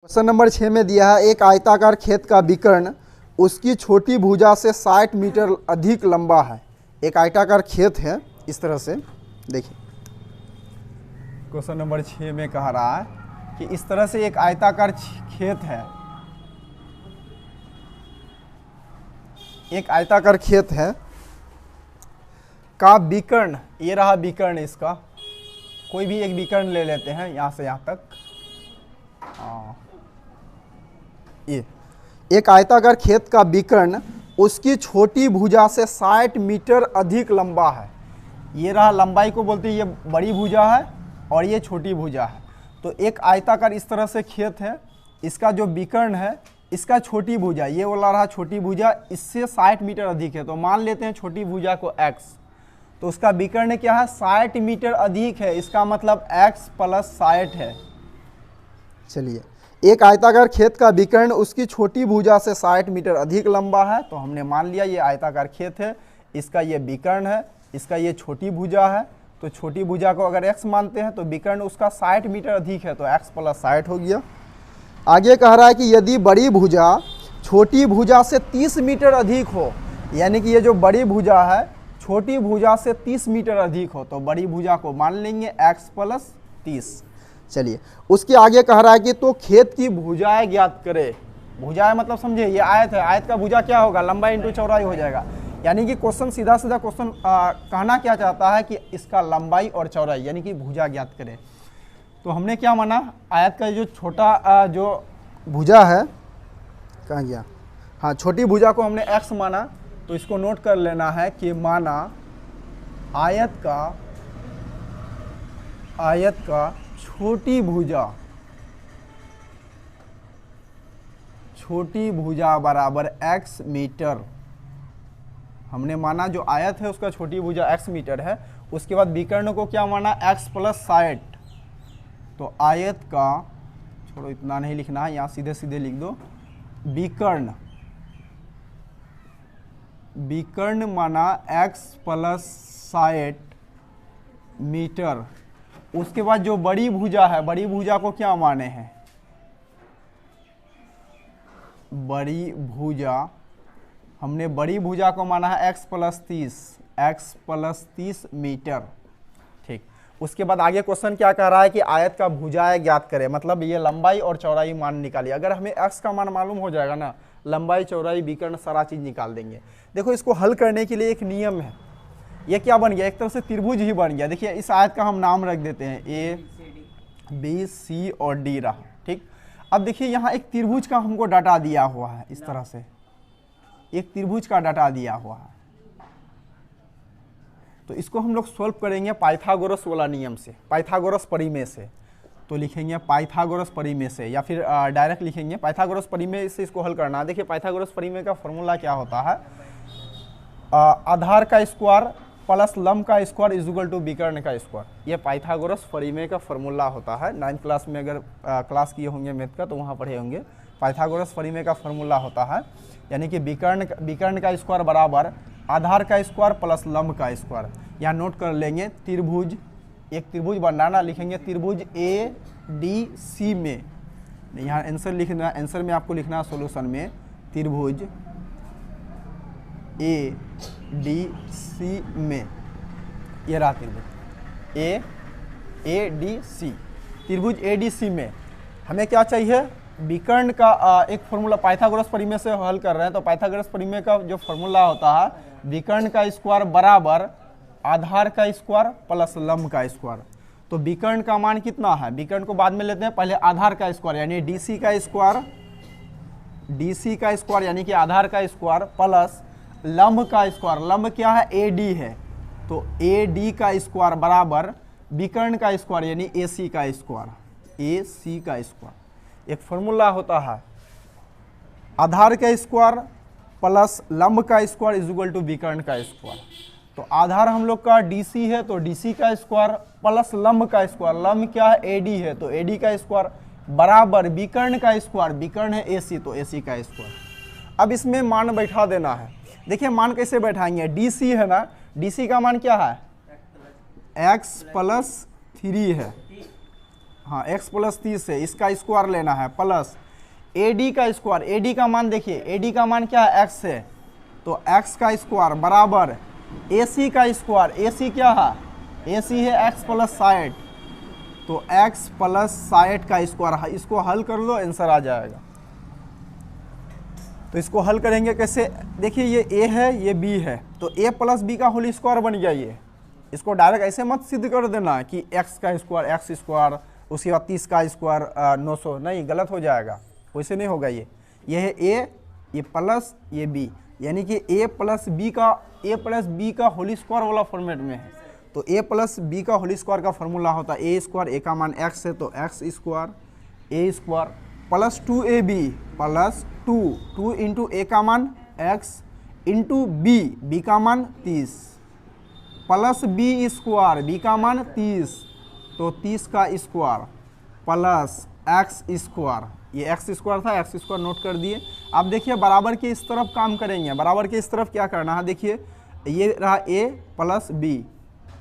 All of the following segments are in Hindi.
क्वेश्चन नंबर 6 में दिया है एक आयताकार खेत का विकर्ण उसकी छोटी भुजा से 60 मीटर अधिक लंबा है। एक आयताकार खेत है इस तरह से, देखिए क्वेश्चन नंबर 6 में कह रहा है कि इस तरह से एक आयताकार खेत है, एक आयताकार खेत है का विकर्ण, ये रहा विकर्ण इसका, कोई भी एक विकर्ण ले लेते हैं यहाँ से यहाँ तक। ये एक आयताकार खेत का विकर्ण उसकी छोटी भुजा से 60 मीटर अधिक लंबा है। ये रहा लंबाई को बोलते हैं, ये बड़ी भुजा है और ये छोटी भुजा है। तो एक आयताकार इस तरह से खेत है, इसका जो विकर्ण है इसका छोटी भुजा, ये वाला रहा छोटी भुजा, इससे 60 मीटर अधिक है। तो मान लेते हैं छोटी भुजा को x, तो उसका विकर्ण क्या है 60 मीटर अधिक है, इसका मतलब x प्लस 60 है। चलिए, एक आयताकार खेत का विकर्ण उसकी छोटी भुजा से 60 मीटर अधिक लंबा है। तो हमने मान लिया ये आयताकार खेत है, इसका ये विकर्ण है, इसका ये छोटी भुजा है। तो छोटी भुजा को अगर x मानते हैं तो विकर्ण उसका 60 मीटर अधिक है, तो x प्लस 60 हो गया। आगे कह रहा है कि यदि बड़ी भुजा छोटी भुजा से 30 मीटर अधिक हो, यानी कि ये जो बड़ी भुजा है छोटी भुजा से 30 मीटर अधिक हो, तो बड़ी भुजा को मान लेंगे x प्लस 30। चलिए, उसके आगे कह रहा है कि तो खेत की भुजाएं ज्ञात करे। भुजाएं मतलब समझे, ये आयत है, आयत का भुजा क्या होगा, लंबाई इंटू चौड़ाई हो जाएगा। यानी कि क्वेश्चन सीधा सीधा क्वेश्चन कहना क्या चाहता है कि इसका लंबाई और चौड़ाई यानी कि भुजा ज्ञात करें। तो हमने क्या माना, आयत का जो छोटा जो भुजा है, कहाँ गया, हाँ छोटी भुजा को हमने x माना। तो इसको नोट कर लेना है कि माना आयत का छोटी भुजा बराबर x मीटर। हमने माना जो आयत है उसका छोटी भुजा x मीटर है। उसके बाद विकर्ण को क्या माना x प्लस 60। तो आयत का, छोड़ो इतना नहीं लिखना है, यहाँ सीधे सीधे लिख दो, विकर्ण माना x प्लस 60 मीटर। उसके बाद जो बड़ी भुजा है, बड़ी भुजा को क्या माने हैं, बड़ी भुजा, हमने बड़ी भुजा को माना है x प्लस 30 मीटर। ठीक, उसके बाद आगे क्वेश्चन क्या कह रहा है कि आयत का भुजाएं ज्ञात करें, मतलब ये लंबाई और चौड़ाई मान निकालिए। अगर हमें x का मान मालूम हो जाएगा ना, लंबाई चौड़ाई विकर्ण सारा चीज निकाल देंगे। देखो इसको हल करने के लिए एक नियम है, ये क्या बन गया, एक तरह से त्रिभुज ही बन गया। देखिए इस आयत का हम नाम रख देते हैं A B C और D रहा। ठीक, अब देखिए यहाँ एक त्रिभुज का हमको डाटा दिया हुआ है, इस तरह से एक त्रिभुज का डाटा दिया हुआ है। तो इसको हम लोग सोल्व करेंगे पाइथागोरस वाला नियम से, पाइथागोरस परिमेय से। तो लिखेंगे पाइथागोरस परिमेय से, या फिर डायरेक्ट लिखेंगे पाइथागोरस परिमेय से इसको हल करना। देखिए पाइथागोरस परिमेय का फॉर्मूला क्या होता है, आधार का स्क्वायर प्लस लंब का स्क्वायर इज इक्वल टू विकर्ण का स्क्वायर। ये पाइथागोरस परिमेय का फॉर्मूला होता है। 9th क्लास में अगर क्लास किए होंगे मैथ का तो वहाँ पढ़े होंगे। पाइथागोरस परिमेय का फॉर्मूला होता है, यानी कि विकर्ण का स्क्वायर बराबर आधार का स्क्वायर प्लस लंब का स्क्वायर। यहाँ नोट कर लेंगे त्रिभुज, एक त्रिभुज बनाना, लिखेंगे त्रिभुज ADC में, यहाँ आंसर लिखना, आंसर में आपको लिखना सॉल्यूशन में त्रिभुज ADC में, ये रहा त्रिभुज ADC, त्रिभुज ADC में हमें क्या चाहिए, विकर्ण का एक फॉर्मूला। पाइथागोरस परिमेय से हल कर रहे हैं, तो पाइथागोरस परिमेय का जो फॉर्मूला होता है विकर्ण का स्क्वायर बराबर आधार का स्क्वायर प्लस लंब का स्क्वायर। तो विकर्ण का मान कितना है, विकर्ण को बाद में लेते हैं, पहले आधार का स्क्वायर यानी DC का स्क्वायर यानी कि आधार का स्क्वायर प्लस लंब का स्क्वायर। लंब क्या है, AD है, तो AD का स्क्वायर बराबर विकर्ण का स्क्वायर यानी AC का स्क्वायर। एक फॉर्मूला होता है आधार का स्क्वायर प्लस लंब का स्क्वायर इज इक्वल टू विकर्ण का स्क्वायर। तो आधार हम लोग का DC है, तो DC का स्क्वायर प्लस लंब का स्क्वायर, लंब क्या है AD है, तो AD का स्क्वायर बराबर विकर्ण का स्क्वायर, विकर्ण है AC, तो AC का स्क्वायर। अब इसमें मान बैठा देना है। देखिए मान कैसे बैठाएंगे, DC है ना, DC का मान क्या है, x प्लस 3 है, हाँ x प्लस 30 है, इसका स्क्वायर लेना है, प्लस AD का स्क्वायर, AD का मान देखिए, AD का मान क्या है x है, तो x का स्क्वायर बराबर AC का स्क्वायर, AC क्या है, AC है x प्लस 60, तो x प्लस 60 का स्क्वायर, इसको हल कर लो आंसर आ जाएगा। तो इसको हल करेंगे कैसे, देखिए ये a है ये b है, तो a प्लस b का होल स्क्वायर बन गया ये, इसको डायरेक्ट ऐसे मत सिद्ध कर देना कि x का स्क्वायर x स्क्वायर उसके बाद 30 का स्क्वायर 900, नहीं गलत हो जाएगा, वैसे नहीं होगा। ये है a, ये प्लस ये b, यानी कि a प्लस b का होल स्क्वायर वाला फॉर्मेट में है। तो a प्लस b का होल स्क्वायर का फॉर्मूला होता है a स्क्वायर, a का मान x है तो x square a square plus 2ab plus 2 into a का मान x इंटू b का मान 30 प्लस b स्क्वायर b का मान 30, तो 30 का स्क्वायर प्लस x स्क्वायर, ये x स्क्वायर था, x स्क्वायर नोट कर दिए। अब देखिए बराबर के इस तरफ काम करेंगे, बराबर के इस तरफ क्या करना है, देखिए ये रहा a plus b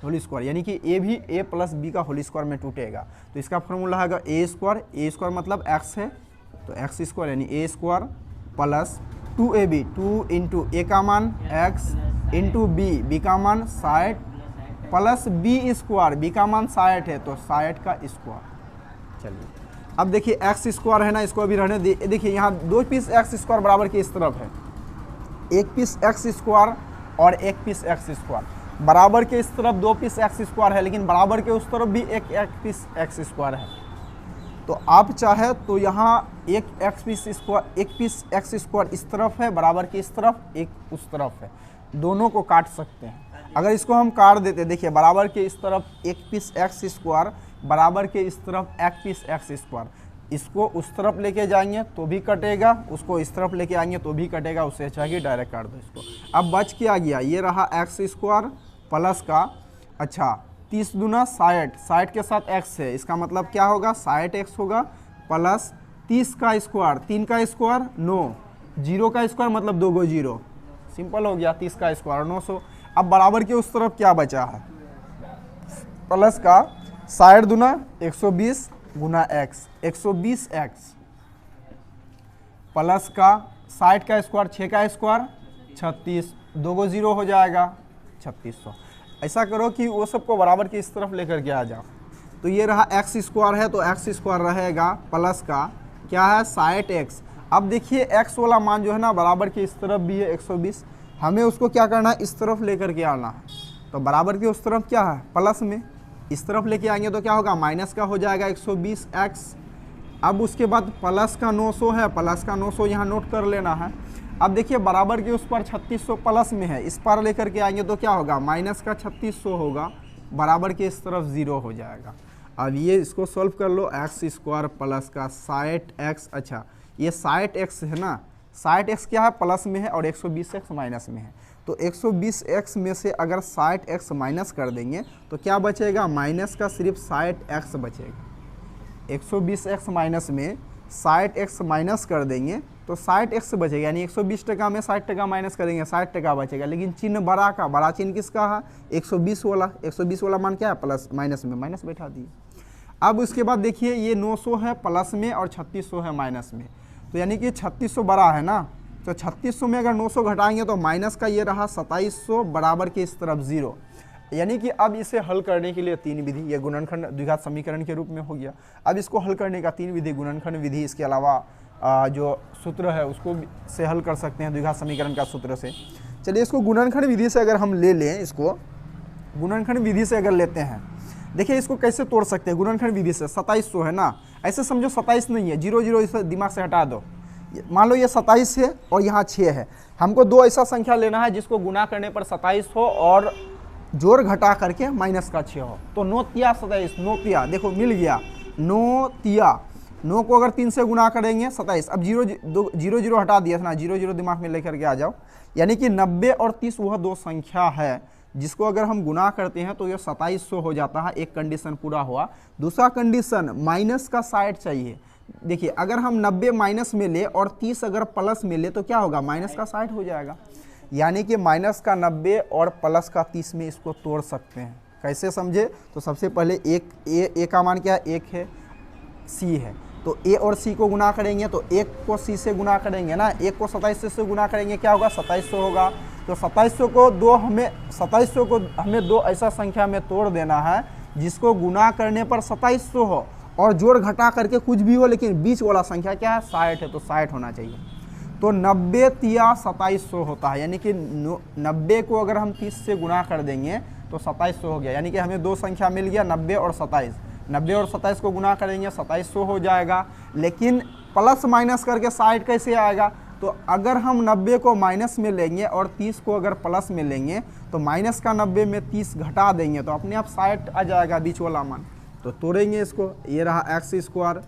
whole square, यानी कि a भी a प्लस b का होल स्क्वायर में टूटेगा, तो इसका फॉर्मूला है a स्क्वायर मतलब x है तो x स्क्वायर यानी a square plus 2ab 2 into a का मान x इंटू b का मान 60 प्लस b स्क्वायर, b का मान 60 है तो 60 का स्क्वायर। चलिए अब देखिए x स्क्वायर है ना, इसको अभी रहने देखिए यहाँ 2 पीस x स्क्वायर बराबर के इस तरफ है, एक पीस x स्क्वायर और एक पीस x स्क्वायर, बराबर के इस तरफ 2 पीस x स्क्वायर है, लेकिन बराबर के उस तरफ भी एक पीस x स्क्वायर है। तो आप चाहे तो यहाँ एक पीस x स्क्वायर इस तरफ है, बराबर के इस तरफ एक उस तरफ है, दोनों को काट सकते हैं। अगर इसको हम काट देते, देखिए बराबर के इस तरफ एक पीस x स्क्वायर, बराबर के इस तरफ एक पीस x स्क्वायर, इसको उस तरफ लेके जाएंगे तो भी कटेगा, उसको इस तरफ लेके आएंगे तो भी कटेगा, उससे अच्छा कि डायरेक्ट काट दो इसको। अब बच क्या गया, ये रहा x स्क्वायर प्लस का, अच्छा 30 दूना 60, 60 के साथ x है, इसका मतलब क्या होगा 60x होगा प्लस 30 का स्क्वायर, 3 का स्क्वायर 9, 0 का स्क्वायर मतलब 2 गो 0, सिंपल हो गया 30 का स्क्वायर 900। अब बराबर के उस तरफ क्या बचा है, प्लस का 60 दूना 120 गुना x 120x प्लस का 60 का स्क्वायर 6 का स्क्वायर 36, 2 गो 0 हो जाएगा 3600। ऐसा करो कि वो सबको बराबर के इस तरफ लेकर के आ जाओ, तो ये रहा x स्क्वायर है तो x स्क्वायर रहेगा प्लस का क्या है 60x। अब देखिए x वाला मान जो है ना बराबर के इस तरफ भी है 120, हमें उसको क्या करना है इस तरफ लेकर के आना है, तो बराबर के उस तरफ क्या है प्लस में, इस तरफ लेके आएंगे तो क्या होगा माइनस का हो जाएगा 120x। अब उसके बाद प्लस का 900 है, प्लस का 900 यहाँ नोट कर लेना है। अब देखिए बराबर के उस पर 3600 प्लस में है, इस पर लेकर के आएंगे तो क्या होगा माइनस का 3600 होगा, बराबर के इस तरफ 0 हो जाएगा। अब ये इसको सॉल्व कर लो, x स्क्वायर प्लस का 60x, अच्छा ये 60x है ना, 60x क्या है प्लस में है और 120x माइनस में है, तो 120x में से अगर 60x माइनस कर देंगे तो क्या बचेगा माइनस का सिर्फ 60x बचेगा। 120x माइनस में 60x माइनस कर देंगे तो 60x बचेगा, यानी 120 टका में 60 टका माइनस करेंगे 60 टका बचेगा, लेकिन चिन्ह बड़ा का, बड़ा चिन्ह किसका है 120 वाला, 120 वाला मान क्या है प्लस, माइनस में माइनस बैठा दिए। अब उसके बाद देखिए ये 900 है प्लस में और 3600 है माइनस में, तो यानी कि 3600 बड़ा है ना, तो 3600 में अगर 900 घटाएंगे तो माइनस का ये रहा 2700 बराबर के इस तरफ 0, यानी कि अब इसे हल करने के लिए 3 विधि, ये गुणनखंड द्विघात समीकरण के रूप में हो गया। अब इसको हल करने का 3 विधि, गुणनखंड विधि, इसके अलावा जो सूत्र है उसको से हल कर सकते हैं द्विघात समीकरण का सूत्र से। चलिए इसको गुणनखंड विधि से अगर हम ले लें, इसको गुणनखंड विधि से अगर लेते हैं, देखिए इसको कैसे तोड़ सकते हैं गुणनखंड विधि से। 2700 है ना, ऐसे समझो 27 नहीं है, 0 0 इसे दिमाग से हटा दो, मान लो ये 27 है और यहाँ 6 है, हमको 2 ऐसा संख्या लेना है जिसको गुना करने पर 27 हो और जोड़ घटा करके माइनस का 6 हो, तो 9 तिया 27, 9 तिया देखो मिल गया, 9 तिया 9 को अगर 3 से गुना करेंगे 27, अब 0 0 हटा दिया था ना, 0 0 दिमाग में लेकर के आ जाओ, यानी कि 90 और 30 वह 2 संख्या है जिसको अगर हम गुना करते हैं तो यह 2700 हो जाता है। एक कंडीशन पूरा हुआ। दूसरा कंडीशन माइनस का 60 चाहिए। देखिए अगर हम 90 माइनस में ले और 30 अगर प्लस में ले तो क्या होगा माइनस का 60 हो जाएगा, यानी कि माइनस का 90 और प्लस का 30 में इसको तोड़ सकते हैं। कैसे समझे, तो सबसे पहले ए का मान क्या है 1 है सी है, तो ए और सी को गुना करेंगे तो 1 को सी से गुना करेंगे ना, 1 को 2700 से गुना करेंगे, क्या होगा 2700 होगा। तो 2700 को हमें दो ऐसा संख्या में तोड़ देना है जिसको गुना करने पर 2700 हो और जोड़ घटा करके कुछ भी हो, लेकिन बीच वाला संख्या क्या है 60 है, तो 60 होना चाहिए। तो 90 तिया 2700 होता है, यानी कि 90 को अगर हम 30 से गुना कर देंगे तो 2700 हो गया, यानी कि हमें दो संख्या मिल गया 90 और 27। 90 और 27 को गुना करेंगे 2700 हो जाएगा, लेकिन प्लस माइनस करके 60 कैसे आएगा। तो अगर हम 90 को माइनस में लेंगे और 30 को अगर प्लस में लेंगे तो माइनस का 90 में 30 घटा देंगे तो अपने आप 60 आ जाएगा बीच वाला मान। तो तोड़ेंगे इसको, ये रहा एक्स स्क्वायर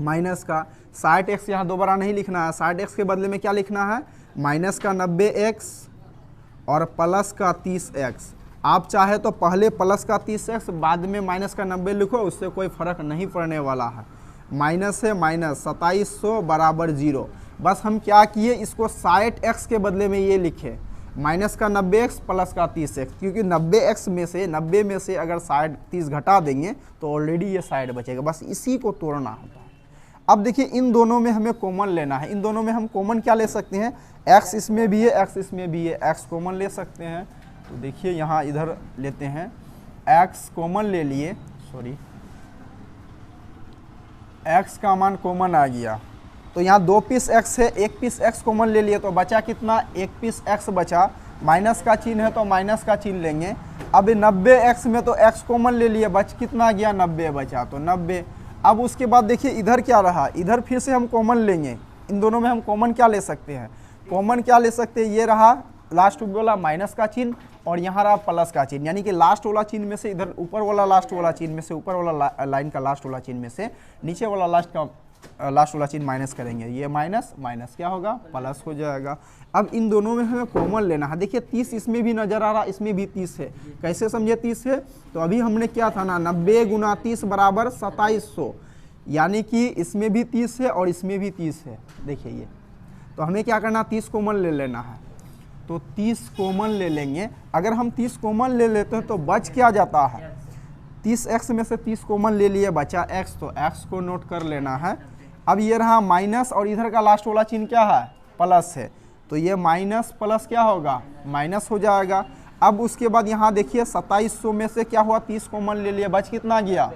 माइनस का 60x, यहाँ दोबारा नहीं लिखना है, 60x के बदले में क्या लिखना है माइनस का 90x और प्लस का 30x। आप चाहे तो पहले प्लस का 30x बाद में माइनस का 90 लिखो, उससे कोई फ़र्क नहीं पड़ने वाला है। माइनस है माइनस 2700 बराबर 0। बस हम क्या किए, इसको 60x के बदले में ये लिखे माइनस का 90x प्लस का 30x, क्योंकि 90 में से अगर 30 घटा देंगे तो ऑलरेडी ये 60 बचेगा। बस इसी को तोड़ना होता है। अब देखिए इन दोनों में हमें कॉमन लेना है। इन दोनों में हम कॉमन क्या ले सकते हैं, x इसमें भी है, x इसमें भी है, x कॉमन ले सकते हैं। तो देखिए यहाँ इधर लेते हैं, x कॉमन ले लिए, सॉरी x का मान कॉमन आ गया, तो यहाँ 2 पीस x है, 1 पीस x कॉमन ले लिए तो बचा कितना, 1 पीस x बचा। माइनस का चिन्ह है तो माइनस का चिन्ह लेंगे। अब 90x में तो x कॉमन ले लिए, बच कितना गया 90 बचा, तो 90। अब उसके बाद देखिए इधर क्या रहा, इधर फिर से हम कॉमन लेंगे। इन दोनों में हम कॉमन क्या ले सकते हैं, कॉमन क्या ले सकते हैं, ये रहा लास्ट वाला माइनस का चिन्ह और यहाँ रहा प्लस का चिन्ह, यानी कि लास्ट वाला चिन्ह में से इधर ऊपर वाला लास्ट वाला चिन्ह में से, ऊपर वाला लाइन का लास्ट वाला चिन्ह में से नीचे वाला लास्ट वाला चिन्ह माइनस करेंगे। ये माइनस माइनस क्या होगा, प्लस हो जाएगा। अब इन दोनों में हमें कॉमन लेना है। देखिए 30 इसमें भी नजर आ रहा, इसमें भी 30 है। कैसे समझे 30 है, तो अभी हमने क्या था ना 90 गुना 30 बराबर 2700, यानी कि इसमें भी 30 है और इसमें भी 30 है। देखिए ये, तो हमें क्या करना, 30 कॉमन ले लेना है। तो 30 कॉमन ले लेंगे। अगर हम 30 कॉमन ले लेते हैं तो बच क्या जाता है, 30x में से 30 कॉमन ले लिए, बचा x, तो x को नोट कर लेना है। अब ये रहा माइनस और इधर का लास्ट वाला चिन्ह क्या है, प्लस है, तो ये माइनस प्लस क्या होगा, माइनस हो जाएगा। अब उसके बाद यहाँ देखिए 2700 में से क्या हुआ, 30 कॉमन ले लिए, बच कितना गया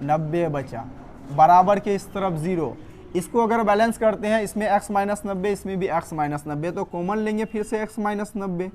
90 बचा, बराबर के इस तरफ 0। इसको अगर बैलेंस करते हैं, इसमें x माइनस 90, इसमें भी x माइनस 90, तो कॉमन लेंगे फिर से x माइनस 90,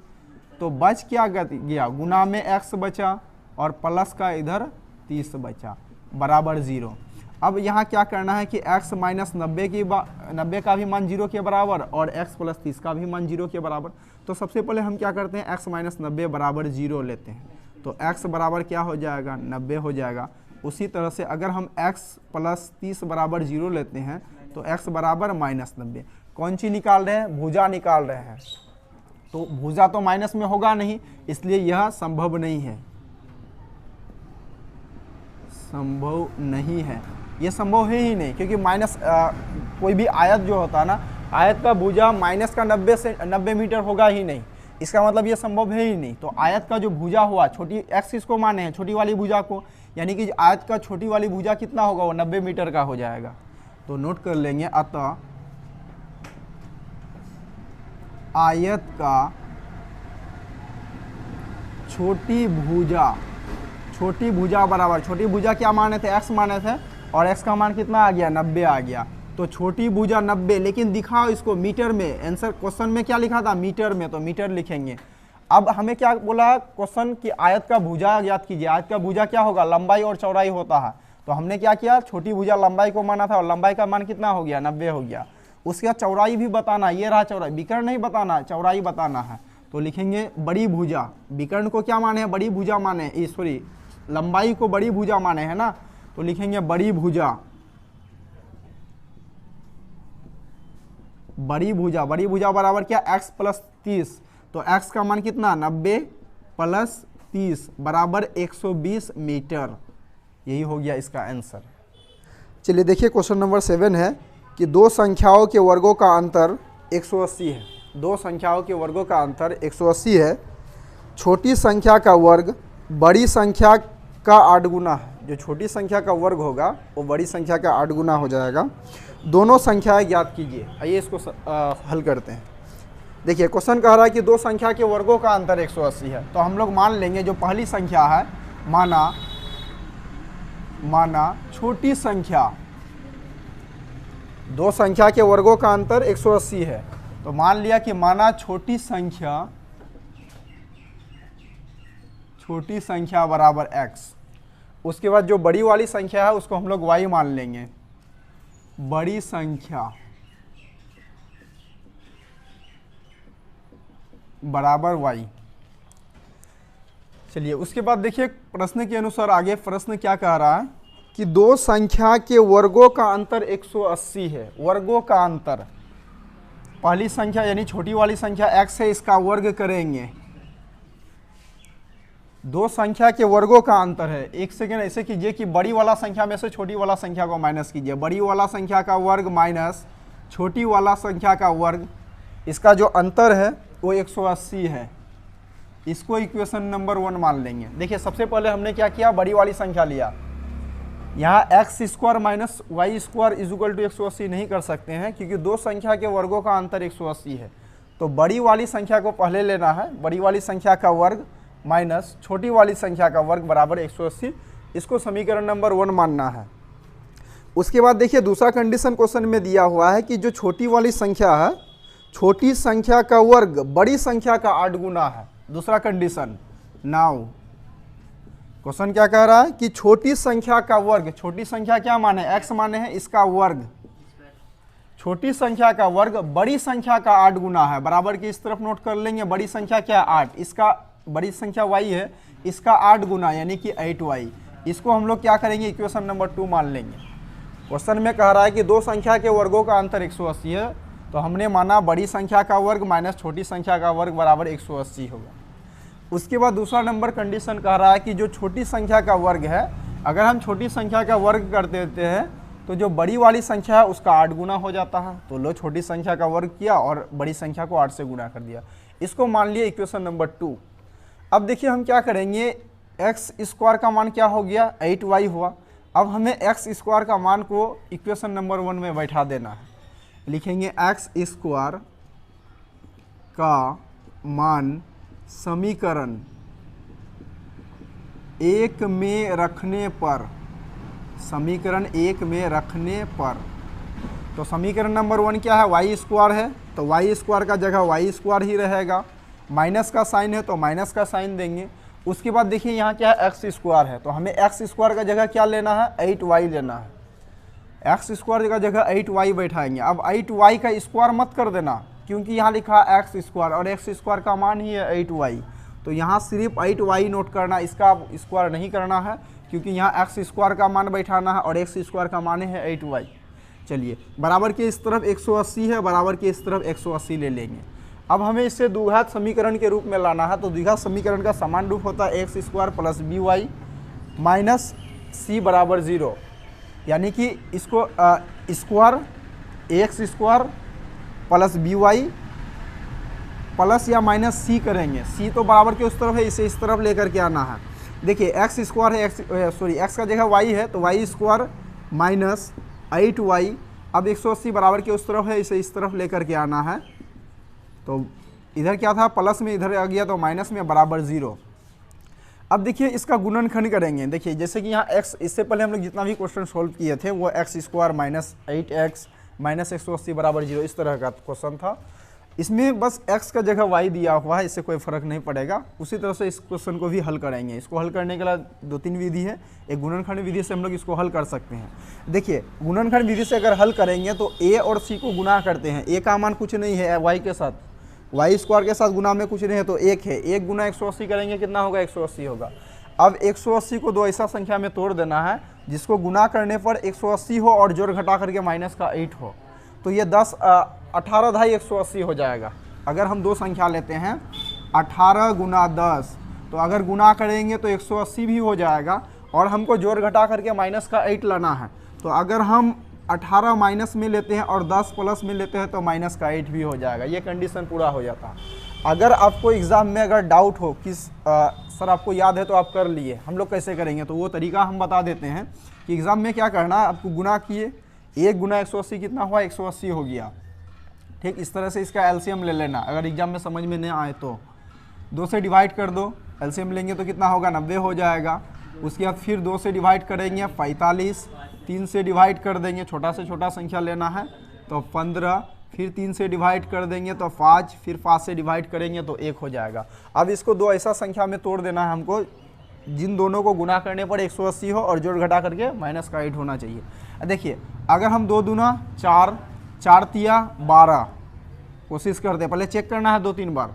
तो बच क्या गया, गुना में x बचा और प्लस का इधर 30 बचा, बराबर 0। अब यहाँ क्या करना है कि x माइनस 90 का भी मान 0 के बराबर और x प्लस 30 का भी मान 0 के बराबर। तो सबसे पहले हम क्या करते हैं, x माइनस 90 बराबर 0 लेते हैं, तो x बराबर क्या हो जाएगा, 90 हो जाएगा। उसी तरह से अगर हम x प्लस 30 बराबर 0 लेते हैं तो x बराबर माइनस 90। कौन सी निकाल रहे हैं, भुजा निकाल रहे हैं, तो भुजा तो माइनस में होगा नहीं, इसलिए यह संभव नहीं है, संभव नहीं है, ये संभव है ही नहीं, क्योंकि माइनस कोई भी आयत जो होता है ना, आयत का भुजा माइनस का 90 मीटर होगा ही नहीं, इसका मतलब ये संभव है ही नहीं। तो आयत का जो भुजा हुआ, छोटी x इसको माने हैं, छोटी वाली भुजा को, यानी कि आयत का छोटी वाली भुजा कितना होगा, वो 90 मीटर का हो जाएगा। तो नोट कर लेंगे, अतः आयत का छोटी भुजा बराबर, छोटी भुजा क्या माने थे, x माने थे, और x का मान कितना आ गया, 90 आ गया। तो छोटी भुजा 90, लेकिन दिखाओ इसको मीटर में, आंसर क्वेश्चन में क्या लिखा था, मीटर में, तो मीटर लिखेंगे। अब हमें क्या बोला, क्वेश्चन की आयत का भुजा याद कीजिए, आयत का भुजा क्या होगा, लंबाई और चौड़ाई होता है। तो हमने क्या किया, छोटी भुजा लंबाई को माना था और लंबाई का मान कितना हो गया, 90 हो गया। उसके बाद चौड़ाई भी बताना, ये रहा चौड़ाई, विकर्ण नहीं बताना, चौड़ाई बताना है। तो लिखेंगे बड़ी भुजा, विकर्ण को क्या माने हैं, बड़ी भुजा माने, सॉरी लंबाई को बड़ी भुजा माने है ना, तो लिखेंगे बड़ी भुजा, बड़ी भुजा बराबर क्या, x प्लस 30, तो x का मान कितना, 90 प्लस 30 बराबर 120 मीटर। यही हो गया इसका आंसर। चलिए देखिए क्वेश्चन नंबर 7 है कि दो संख्याओं के वर्गों का अंतर 180 है। दो संख्याओं के वर्गों का अंतर 180 है। छोटी संख्या का वर्ग बड़ी संख्या का 8 गुना है। जो छोटी संख्या का वर्ग होगा वो बड़ी संख्या का 8 गुना हो जाएगा। दोनों संख्याएं ज्ञात कीजिए। आइए इसको हल करते हैं। देखिए क्वेश्चन कह रहा है कि दो संख्या के वर्गों का अंतर 180 है। तो हम लोग मान लेंगे जो पहली संख्या है, माना छोटी संख्या, दो संख्या के वर्गों का अंतर 180 है। तो मान लिया कि माना छोटी संख्या बराबर x। उसके बाद जो बड़ी वाली संख्या है उसको हम लोग y मान लेंगे, बड़ी संख्या बराबर y। चलिए उसके बाद देखिए प्रश्न के अनुसार आगे प्रश्न क्या कह रहा है कि दो संख्या के वर्गों का अंतर 180 है। वर्गों का अंतर, पहली संख्या यानी छोटी वाली संख्या x है, इसका वर्ग करेंगे। दो संख्या के वर्गों का अंतर है। एक सेकेंड ऐसे कीजिए कि बड़ी वाला संख्या में से छोटी वाला संख्या को माइनस कीजिए। बड़ी वाला संख्या का वर्ग माइनस छोटी वाला संख्या का वर्ग, इसका जो अंतर है वो 180 है। इसको इक्वेशन नंबर 1 मान लेंगे। देखिए सबसे पहले हमने क्या किया, बड़ी वाली संख्या लिया। यहाँ X square minus Y square equal to 180 नहीं कर सकते हैं क्योंकि दो संख्या के वर्गों का अंतर 180 है। तो बड़ी वाली संख्या को पहले लेना है, बड़ी वाली संख्या का वर्ग माइनस छोटी वाली संख्या का वर्ग बराबर 180। इसको समीकरण नंबर 1 मानना है। उसके बाद देखिए दूसरा कंडीशन क्वेश्चन में दिया हुआ है कि जो छोटी वाली संख्या है, छोटी संख्या का वर्ग बड़ी संख्या का 8 गुना है। दूसरा कंडीशन। नाउ क्वेश्चन क्या कह रहा है कि छोटी संख्या का वर्ग, छोटी संख्या क्या माने, x माने हैं, इसका वर्ग, छोटी संख्या का वर्ग बड़ी संख्या का 8 गुना है। बराबर की इस तरफ नोट कर लेंगे। बड़ी संख्या क्या 8, इसका बड़ी संख्या y है, इसका 8 गुना यानी कि 8y। इसको हम लोग क्या करेंगे, इक्वेशन नंबर 2 मान लेंगे। क्वेश्चन में कह रहा है कि दो संख्या के वर्गों का अंतर 180 है। तो हमने माना बड़ी संख्या का वर्ग माइनस छोटी संख्या का वर्ग बराबर 180 होगा। उसके बाद दूसरा नंबर कंडीशन कह रहा है कि जो छोटी संख्या का वर्ग है, अगर हम छोटी संख्या का वर्ग कर देते हैं तो जो बड़ी वाली संख्या है उसका 8 गुना हो जाता है। तो लो छोटी संख्या का वर्ग किया और बड़ी संख्या को 8 से गुना कर दिया। इसको मान लिया इक्वेशन नंबर 2। अब देखिए हम क्या करेंगे, एक्स स्क्वायर का मान क्या हो गया, 8y हुआ। अब हमें एक्स स्क्वायर का मान को इक्वेशन नंबर 1 में बैठा देना है। लिखेंगे एक्स स्क्वायर का मान समीकरण 1 में रखने पर, समीकरण 1 में रखने पर, तो समीकरण नंबर 1 क्या है, वाई स्क्वायर है। तो वाई स्क्वायर का जगह वाई स्क्वायर ही रहेगा। माइनस का साइन है तो माइनस का साइन देंगे। उसके बाद देखिए यहाँ क्या है, एक्स स्क्वायर है। तो हमें एक्स स्क्वायर का जगह क्या लेना है, 8y लेना है। एक्स स्क्वायर का जगह 8y बैठाएंगे। अब 8y का स्क्वायर मत कर देना क्योंकि यहाँ लिखा है एक्स स्क्वायर और एक्स स्क्वायर का मान ही है 8y। तो यहाँ सिर्फ 8y नोट करना, इसका स्क्वायर नहीं करना है क्योंकि यहाँ एक्स स्क्वायर का मान बैठाना है और एक्स स्क्वायर का मान है 8y। चलिए बराबर के इस तरफ 180 है, बराबर के इस तरफ 180 ले लेंगे। अब हमें इसे द्विघात समीकरण के रूप में लाना है। तो द्विघात समीकरण का समान रूप होता है X square plus by minus C बराबर 0, यानी कि इसको square X square plus by plus या माइनस सी करेंगे। सी तो बराबर के उस तरफ है, इसे इस तरफ लेकर के आना है। देखिए एक्स स्क्वायर है, एक्स का जगह y है तो y स्क्वायर माइनस 8y। अब 180 बराबर के उस तरफ है, इसे इस तरफ लेकर के आना है। तो इधर क्या था, प्लस में इधर आ गया तो माइनस में बराबर 0। अब देखिए इसका गुणनखंड करेंगे। देखिए जैसे कि यहाँ x, इससे पहले हम लोग जितना भी क्वेश्चन सोल्व किए थे वो x square minus 8x minus 180 बराबर 0 इस तरह का क्वेश्चन था। इसमें बस x का जगह y दिया हुआ है, इससे कोई फ़र्क नहीं पड़ेगा। उसी तरह से इस क्वेश्चन को भी हल करेंगे। इसको हल करने के लिए 2-3 विधि है। एक गुणनखंड विधि से हम लोग इसको हल कर सकते हैं। देखिए गुणनखंड विधि से अगर हल करेंगे तो a और c को गुना करते हैं। a का मान कुछ नहीं है, y के साथ, वाई स्क्वायर के साथ गुना में कुछ नहीं है तो 1 है। 1 गुना 180 करेंगे कितना होगा, 180 होगा। अब 180 को दो ऐसा संख्या में तोड़ देना है जिसको गुना करने पर 180 हो और जोड़ घटा करके माइनस का 8 हो। तो ये 18 ढाई 180 हो जाएगा। अगर हम दो संख्या लेते हैं 18 गुना 10, तो अगर गुना करेंगे तो 180 भी हो जाएगा और हमको जोड़ घटा करके माइनस का 8 लाना है। तो अगर हम 18 माइनस में लेते हैं और 10 प्लस में लेते हैं तो माइनस का 8 भी हो जाएगा। ये कंडीशन पूरा हो जाता है। अगर आपको एग्ज़ाम में अगर डाउट हो कि सर आपको याद है तो आप कर लिए, हम लोग कैसे करेंगे, तो वो तरीका हम बता देते हैं कि एग्ज़ाम में क्या करना है, आपको गुना किए 1 गुना 180 कितना हुआ, 180 हो गया। ठीक, इस तरह से इसका एलसीएम ले लेना, अगर एग्जाम में समझ में नहीं आए तो 2 से डिवाइड कर दो, एलसीएम लेंगे तो कितना होगा, 90 हो जाएगा। उसके बाद फिर 2 से डिवाइड करेंगे 45, 3 से डिवाइड कर देंगे, छोटा से छोटा संख्या लेना है तो 15, फिर 3 से डिवाइड कर देंगे तो 5, फिर 5 से डिवाइड करेंगे तो 1 हो जाएगा। अब इसको 2 ऐसा संख्या में तोड़ देना है हमको जिन दोनों को गुना करने पर 180 हो और जोड़ घटा करके माइनस का 8 होना चाहिए। देखिए अगर हम 2 दूना 4, 4 तिया 12, कोशिश करते हैं, पहले चेक करना है 2-3 बार।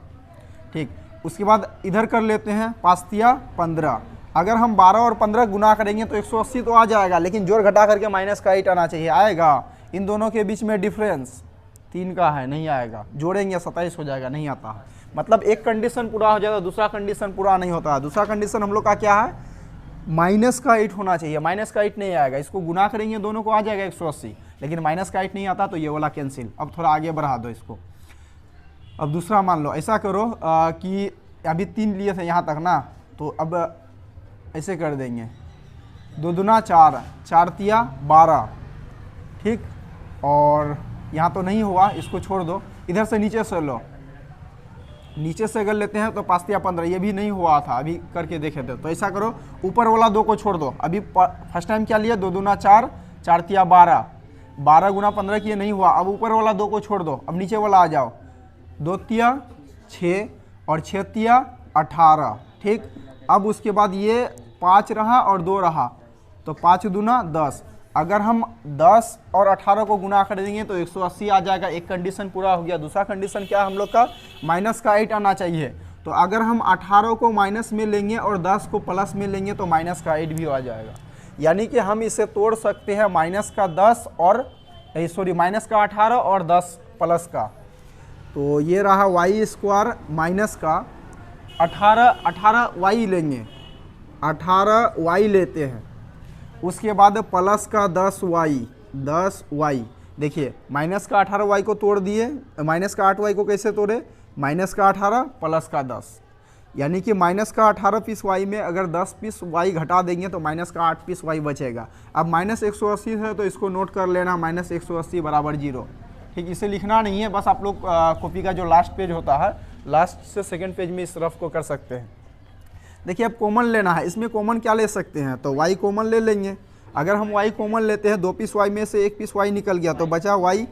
ठीक, उसके बाद इधर कर लेते हैं 5 तिया 15। अगर हम 12 और 15 गुना करेंगे तो 180 तो आ जाएगा, लेकिन जोड़ घटा करके माइनस का 8 आना चाहिए। आएगा? इन दोनों के बीच में डिफरेंस 3 का है, नहीं आएगा। जोड़ेंगे 27 हो जाएगा, नहीं आता है। मतलब एक कंडीशन पूरा हो जाएगा, दूसरा कंडीशन पूरा नहीं होता है। दूसरा कंडीशन हम लोग का क्या है, माइनस का 8 होना चाहिए। माइनस का 8 नहीं आएगा, इसको गुना करेंगे दोनों को आ जाएगा 180, लेकिन माइनस का 8 नहीं आता तो ये वाला कैंसिल। अब थोड़ा आगे बढ़ा दो इसको। अब दूसरा मान लो, ऐसा करो कि अभी 3 लिए थे यहाँ तक ना, तो अब ऐसे कर देंगे 2 दूना 4, 4 तिया 12। ठीक, और यहाँ तो नहीं हुआ, इसको छोड़ दो। इधर से नीचे से लो, नीचे से अगर लेते हैं तो 5 तिया 15, ये भी नहीं हुआ था, अभी करके देखे थे। तो ऐसा करो, ऊपर वाला 2 को छोड़ दो। अभी फर्स्ट टाइम क्या लिया, 2 दूना 4, 4 तिया 12, 12 गुना 15 किए, नहीं हुआ। अब ऊपर वाला 2 को छोड़ दो, अब नीचे वाला आ जाओ, 2 तिया 6 और 6 तिया 18। ठीक, अब उसके बाद ये 5 रहा और 2 रहा, तो 5 दूना 10। अगर हम 10 और 18 को गुना कर देंगे तो 180 आ जाएगा। एक कंडीशन पूरा हो गया। दूसरा कंडीशन क्या है हम लोग का, माइनस का 8 आना चाहिए। तो अगर हम 18 को माइनस में लेंगे और 10 को प्लस में लेंगे तो माइनस का 8 भी आ जाएगा। यानी कि हम इसे तोड़ सकते हैं माइनस का 10 और माइनस का 18 और 10 प्लस का। तो ये रहा वाई स्क्वायर माइनस का 18 वाई लेंगे, 18 वाई लेते हैं। उसके बाद प्लस का 10 वाई। देखिए माइनस का 18 वाई को तोड़ दिए, माइनस का 8 वाई को कैसे तोड़े, माइनस का 18 प्लस का 10, यानी कि माइनस का 18 पीस वाई में अगर 10 पीस वाई घटा देंगे तो माइनस का 8 पीस वाई बचेगा। अब माइनस 180 है तो इसको नोट कर लेना, माइनस 180 बराबर 0। ठीक, इसे लिखना नहीं है, बस आप लोग कॉपी का जो लास्ट पेज होता है, लास्ट से सेकंड पेज में इस रफ को कर सकते हैं। देखिए अब कॉमन लेना है, इसमें कॉमन क्या ले सकते हैं, तो y कॉमन ले लेंगे। अगर हम y कॉमन लेते हैं, 2 पीस y में से 1 पीस y निकल गया तो बचा y,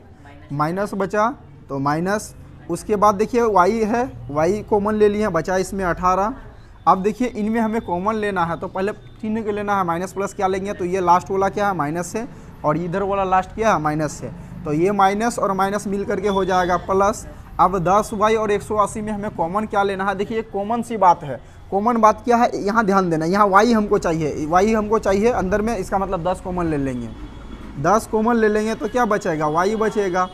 माइनस बचा तो माइनस। उसके बाद देखिए y है, y कॉमन ले लिए हैं, बचा इसमें 18। अब देखिए इनमें हमें कॉमन लेना है तो पहले चिन्ह के लेना है, माइनस प्लस क्या लेंगे, तो ये लास्ट वाला क्या है, माइनस है, और इधर वाला लास्ट क्या है, माइनस है। तो ये माइनस और माइनस मिल करके हो जाएगा प्लस। अब 10y और 180 में हमें कॉमन क्या लेना है, देखिए एक कॉमन सी बात है। कॉमन बात क्या है, यहाँ ध्यान देना, यहाँ y हमको चाहिए अंदर में, इसका मतलब 10 कॉमन ले लेंगे। 10 कॉमन ले लेंगे तो क्या बचेगा, y बचेगा।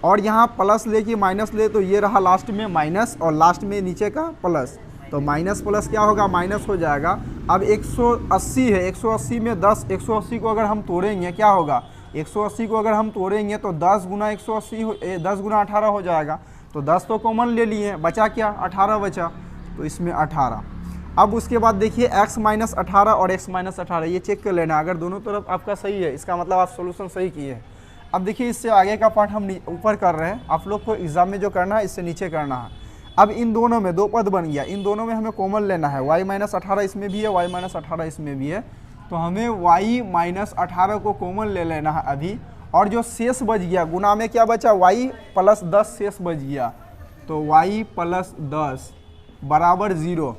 और यहाँ प्लस ले कि माइनस ले, तो ये रहा लास्ट में माइनस और लास्ट में नीचे का प्लस, तो माइनस प्लस क्या होगा, माइनस हो जाएगा। अब 180 है, 180 में 10, 180 को अगर हम तोड़ेंगे क्या होगा, 180 को अगर हम तोड़ेंगे तो 10 गुना 180 10 गुना 18 हो जाएगा। तो 10 तो कॉमन ले लिए, बचा क्या, 18 बचा, तो इसमें 18। अब उसके बाद देखिए x माइनस 18 और x माइनस 18, ये चेक कर लेना, अगर दोनों तरफ आपका सही है इसका मतलब आप सोल्यूशन सही किए हैं। अब देखिए इससे आगे का पार्ट हम ऊपर कर रहे हैं, आप लोग को एग्जाम में जो करना है इससे नीचे करना है। अब इन दोनों में 2 पद बन गया, इन दोनों में हमें कॉमन लेना है, y माइनस 18 इसमें भी है, y माइनस 18 इसमें भी है, तो हमें y माइनस 18 को कॉमन ले लेना है अभी। और जो शेष बच गया, गुना में क्या बचा, y प्लस 10 शेष बच गया, तो y प्लस 10 बराबर 0,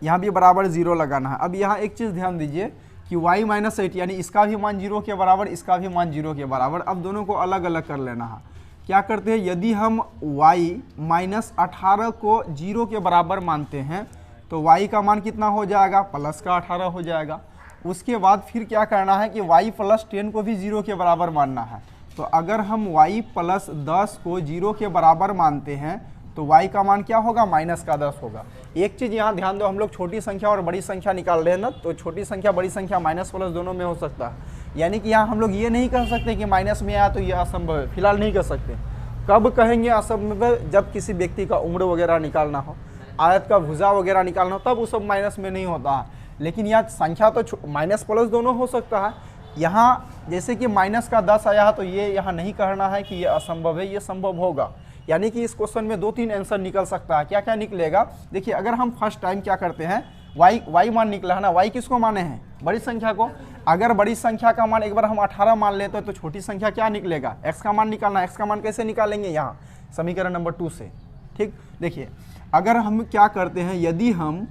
यहाँ भी बराबर 0 लगाना है। अब यहाँ एक चीज़ ध्यान दीजिए कि y माइनस 8 यानी इसका भी मान 0 के बराबर, इसका भी मान 0 के बराबर। अब दोनों को अलग अलग कर लेना है। क्या करते हैं, यदि हम y माइनस 18 को 0 के बराबर मानते हैं तो y का मान कितना हो जाएगा, प्लस का 18 हो जाएगा। उसके बाद फिर क्या करना है कि y प्लस 10 को भी 0 के बराबर मानना है। तो अगर हम y प्लस 10 को 0 के बराबर मानते हैं तो y का मान क्या होगा, माइनस का 10 होगा। एक चीज़ यहाँ ध्यान दो, हम लोग छोटी संख्या और बड़ी संख्या निकाल रहे हैं ना, तो छोटी संख्या बड़ी संख्या माइनस प्लस दोनों में हो सकता है। यानी कि यहाँ हम लोग ये नहीं कह सकते कि माइनस में आया तो ये असंभव है, फिलहाल नहीं कर सकते। कब कहेंगे असंभव? जब किसी व्यक्ति का उम्र वगैरह निकालना हो, आयत का भुजा वगैरह निकालना हो, तब वो सब माइनस में नहीं होता है। लेकिन यहाँ संख्या तो माइनस प्लस दोनों हो सकता है। यहाँ जैसे कि माइनस का 10 आया है तो ये यहाँ नहीं कहना है कि ये असंभव है, ये संभव होगा। यानी कि इस क्वेश्चन में 2-3 आंसर निकल सकता है। क्या क्या निकलेगा? देखिए, अगर हम फर्स्ट टाइम क्या करते हैं, y मान निकला है ना, y किसको माने हैं? बड़ी संख्या को। अगर बड़ी संख्या का मान एक बार हम 18 मान लेते हैं तो छोटी संख्या क्या निकलेगा? x का मान निकालना। x का मान कैसे निकालेंगे? यहाँ समीकरण नंबर 2 से। ठीक, देखिए अगर हम क्या करते हैं, यदि हम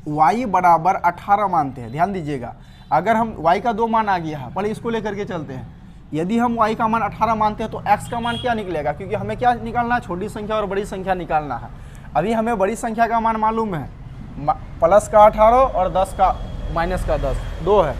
y बराबर 18 मानते हैं, ध्यान दीजिएगा, अगर हम y का 2 मान आ गया है, पहले इसको लेकर के चलते हैं। यदि हम y का मान 18 मानते हैं तो x का मान क्या निकलेगा? क्योंकि हमें क्या निकालना है? छोटी संख्या और बड़ी संख्या निकालना है। अभी हमें बड़ी संख्या का मान मालूम है, प्लस का 18 और 10 का माइनस का 10 2 है।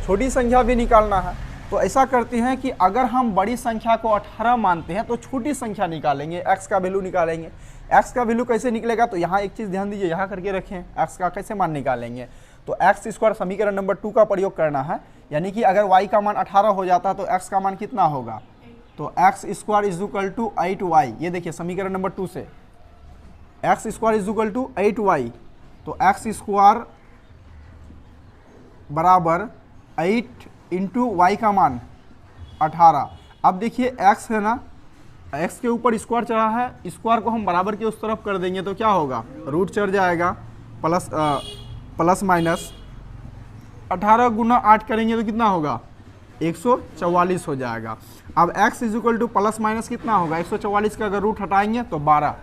छोटी संख्या भी निकालना है। तो ऐसा करते हैं कि अगर हम बड़ी संख्या को 18 मानते हैं तो छोटी संख्या निकालेंगे, x का वैल्यू निकालेंगे। x का वैल्यू कैसे निकलेगा? तो यहाँ एक चीज़ ध्यान दीजिए, यहाँ करके रखें, x का कैसे मान निकालेंगे? तो x स्क्वायर समीकरण नंबर 2 का प्रयोग करना है। यानी कि अगर y का मान 18 हो जाता है तो x का मान कितना होगा? तो x square is equal to 8y। ये देखिए समीकरण नंबर 2 से x square is equal to 8y। तो x स्क्वायर बराबर 8 इंटू वाई का मान 18। अब देखिए x है ना, x के ऊपर स्क्वायर चढ़ा है, स्क्वायर को हम बराबर के उस तरफ कर देंगे तो क्या होगा? रूट चढ़ जाएगा, प्लस माइनस 18 गुना 8 करेंगे तो कितना होगा? 144 हो जाएगा। अब x is equal two plus minus कितना होगा? 144 का अगर रूट हटाएंगे तो 12।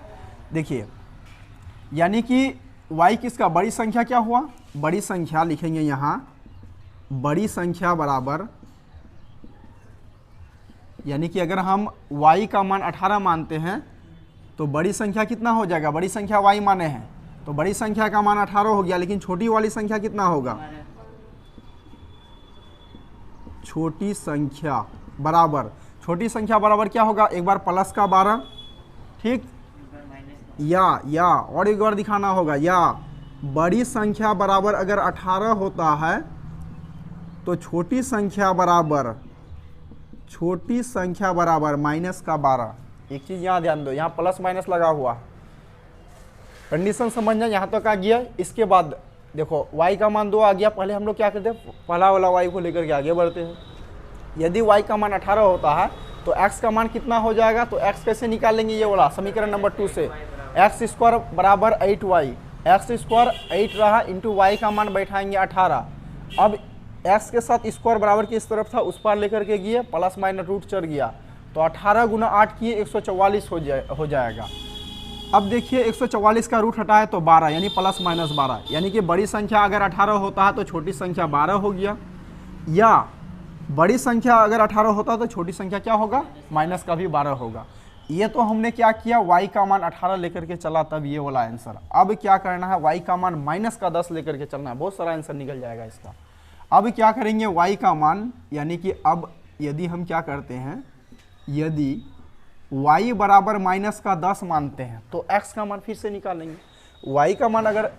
देखिए यानी कि y किसका? बड़ी संख्या क्या हुआ? बड़ी संख्या लिखेंगे यहाँ, बड़ी संख्या बराबर, यानी कि अगर हम y का मान 18 मानते हैं तो बड़ी संख्या कितना हो जाएगा? बड़ी संख्या y माने हैं तो बड़ी संख्या का मान 18 हो गया, लेकिन छोटी वाली संख्या कितना होगा? छोटी संख्या बराबर, छोटी संख्या बराबर क्या होगा? एक बार प्लस का 12, ठीक, या और एक बार दिखाना होगा, या बड़ी संख्या बराबर अगर 18 होता है तो छोटी संख्या बराबर माइनस का 12। एक चीज़ यहाँ ध्यान दो, यहाँ प्लस माइनस लगा हुआ, कंडीशन समझना, यहाँ तक आ गया। इसके बाद देखो y का मान 2 आ गया। पहले हम लोग क्या करते हैं? पहला वाला y को लेकर के आगे बढ़ते हैं। यदि y का मान 18 होता है तो x का मान कितना हो जाएगा? तो x कैसे निकालेंगे? ये वाला समीकरण नंबर 2 से, x स्क्वायर बराबर 8y। x स्क्वायर 8 रहा, इंटू y का मान बैठाएंगे 18। अब x के साथ स्क्वायर बराबर की इस तरफ था, उस पार लेकर के गए, प्लस माइनस रूट चढ़ गया, तो 18 गुना 8 किए 144 हो जाएगा। अब देखिए 144 का रूट हटाए तो 12, यानी प्लस माइनस 12। यानी कि बड़ी संख्या अगर 18 होता है तो छोटी संख्या 12 हो गया, या बड़ी संख्या अगर 18 होता है तो छोटी संख्या क्या होगा? माइनस का भी 12 होगा। ये तो हमने क्या किया? y का मान 18 लेकर के चला, तब ये वाला आंसर। अब क्या करना है? y का मान माइनस का 10 लेकर के चलना है, बहुत सारा आंसर निकल जाएगा इसका। अब क्या करेंगे? y का मान, यानी कि अब यदि हम क्या करते हैं, यदि y बराबर माइनस का 10 मानते हैं तो x का मान फिर से निकालेंगे। y का मान अगर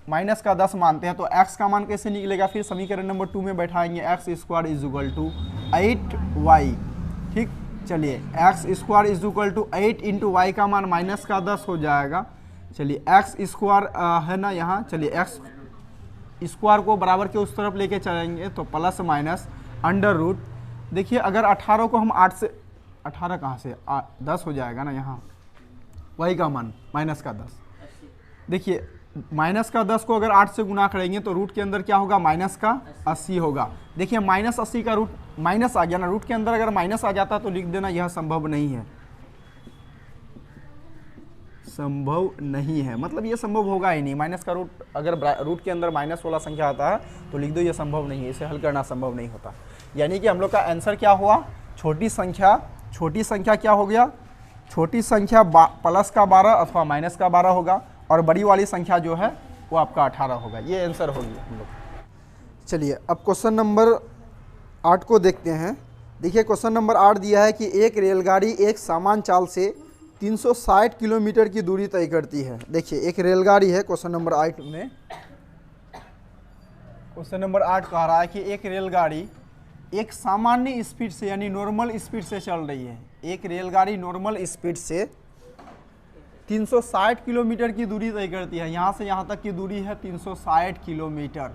माइनस का 10 मानते हैं तो x का मान कैसे निकलेगा? फिर समीकरण नंबर 2 में बैठाएंगे, x square is equal to 8y। ठीक, चलिए x square is equal to 8 into Y का मान माइनस का 10 हो जाएगा। चलिए x स्क्वायर है ना यहाँ, चलिए x स्क्वायर को बराबर के उस तरफ लेके चलेंगे तो प्लस माइनस अंडर रूट। देखिए अगर 18 को हम 8 से, 18 कहाँ से 10 हो जाएगा ना यहाँ, y का मान माइनस का 10। देखिए माइनस का 10 को अगर 8 से गुना करेंगे तो रूट के अंदर क्या होगा? माइनस का 80 होगा। देखिए माइनस 80 का रूट माइनस आ गया ना, रूट के अंदर अगर माइनस आ जाता तो लिख देना यह संभव नहीं है, संभव नहीं है, मतलब ये संभव होगा ही नहीं। माइनस का रूट अगर रूट के अंदर माइनस वाला संख्या आता है तो लिख दो ये संभव नहीं है, इसे हल करना संभव नहीं होता। यानी कि हम लोग का आंसर क्या हुआ? छोटी संख्या क्या हो गया? छोटी संख्या प्लस का 12 अथवा माइनस का 12 होगा, और बड़ी वाली संख्या जो है वो आपका 18 होगा। ये आंसर हो गया हम लोग। चलिए अब क्वेश्चन नंबर 8 को देखते हैं। देखिए क्वेश्चन नंबर 8 दिया है कि एक रेलगाड़ी एक समान चाल से 360 किलोमीटर की दूरी तय करती है। देखिए एक रेलगाड़ी है, क्वेश्चन नंबर 8 में, क्वेश्चन नंबर 8 कह रहा है कि एक रेलगाड़ी एक सामान्य स्पीड से यानी नॉर्मल स्पीड से चल रही है, एक रेलगाड़ी नॉर्मल स्पीड से 360 किलोमीटर की दूरी तय करती है। यहाँ से यहाँ तक की दूरी है 360 किलोमीटर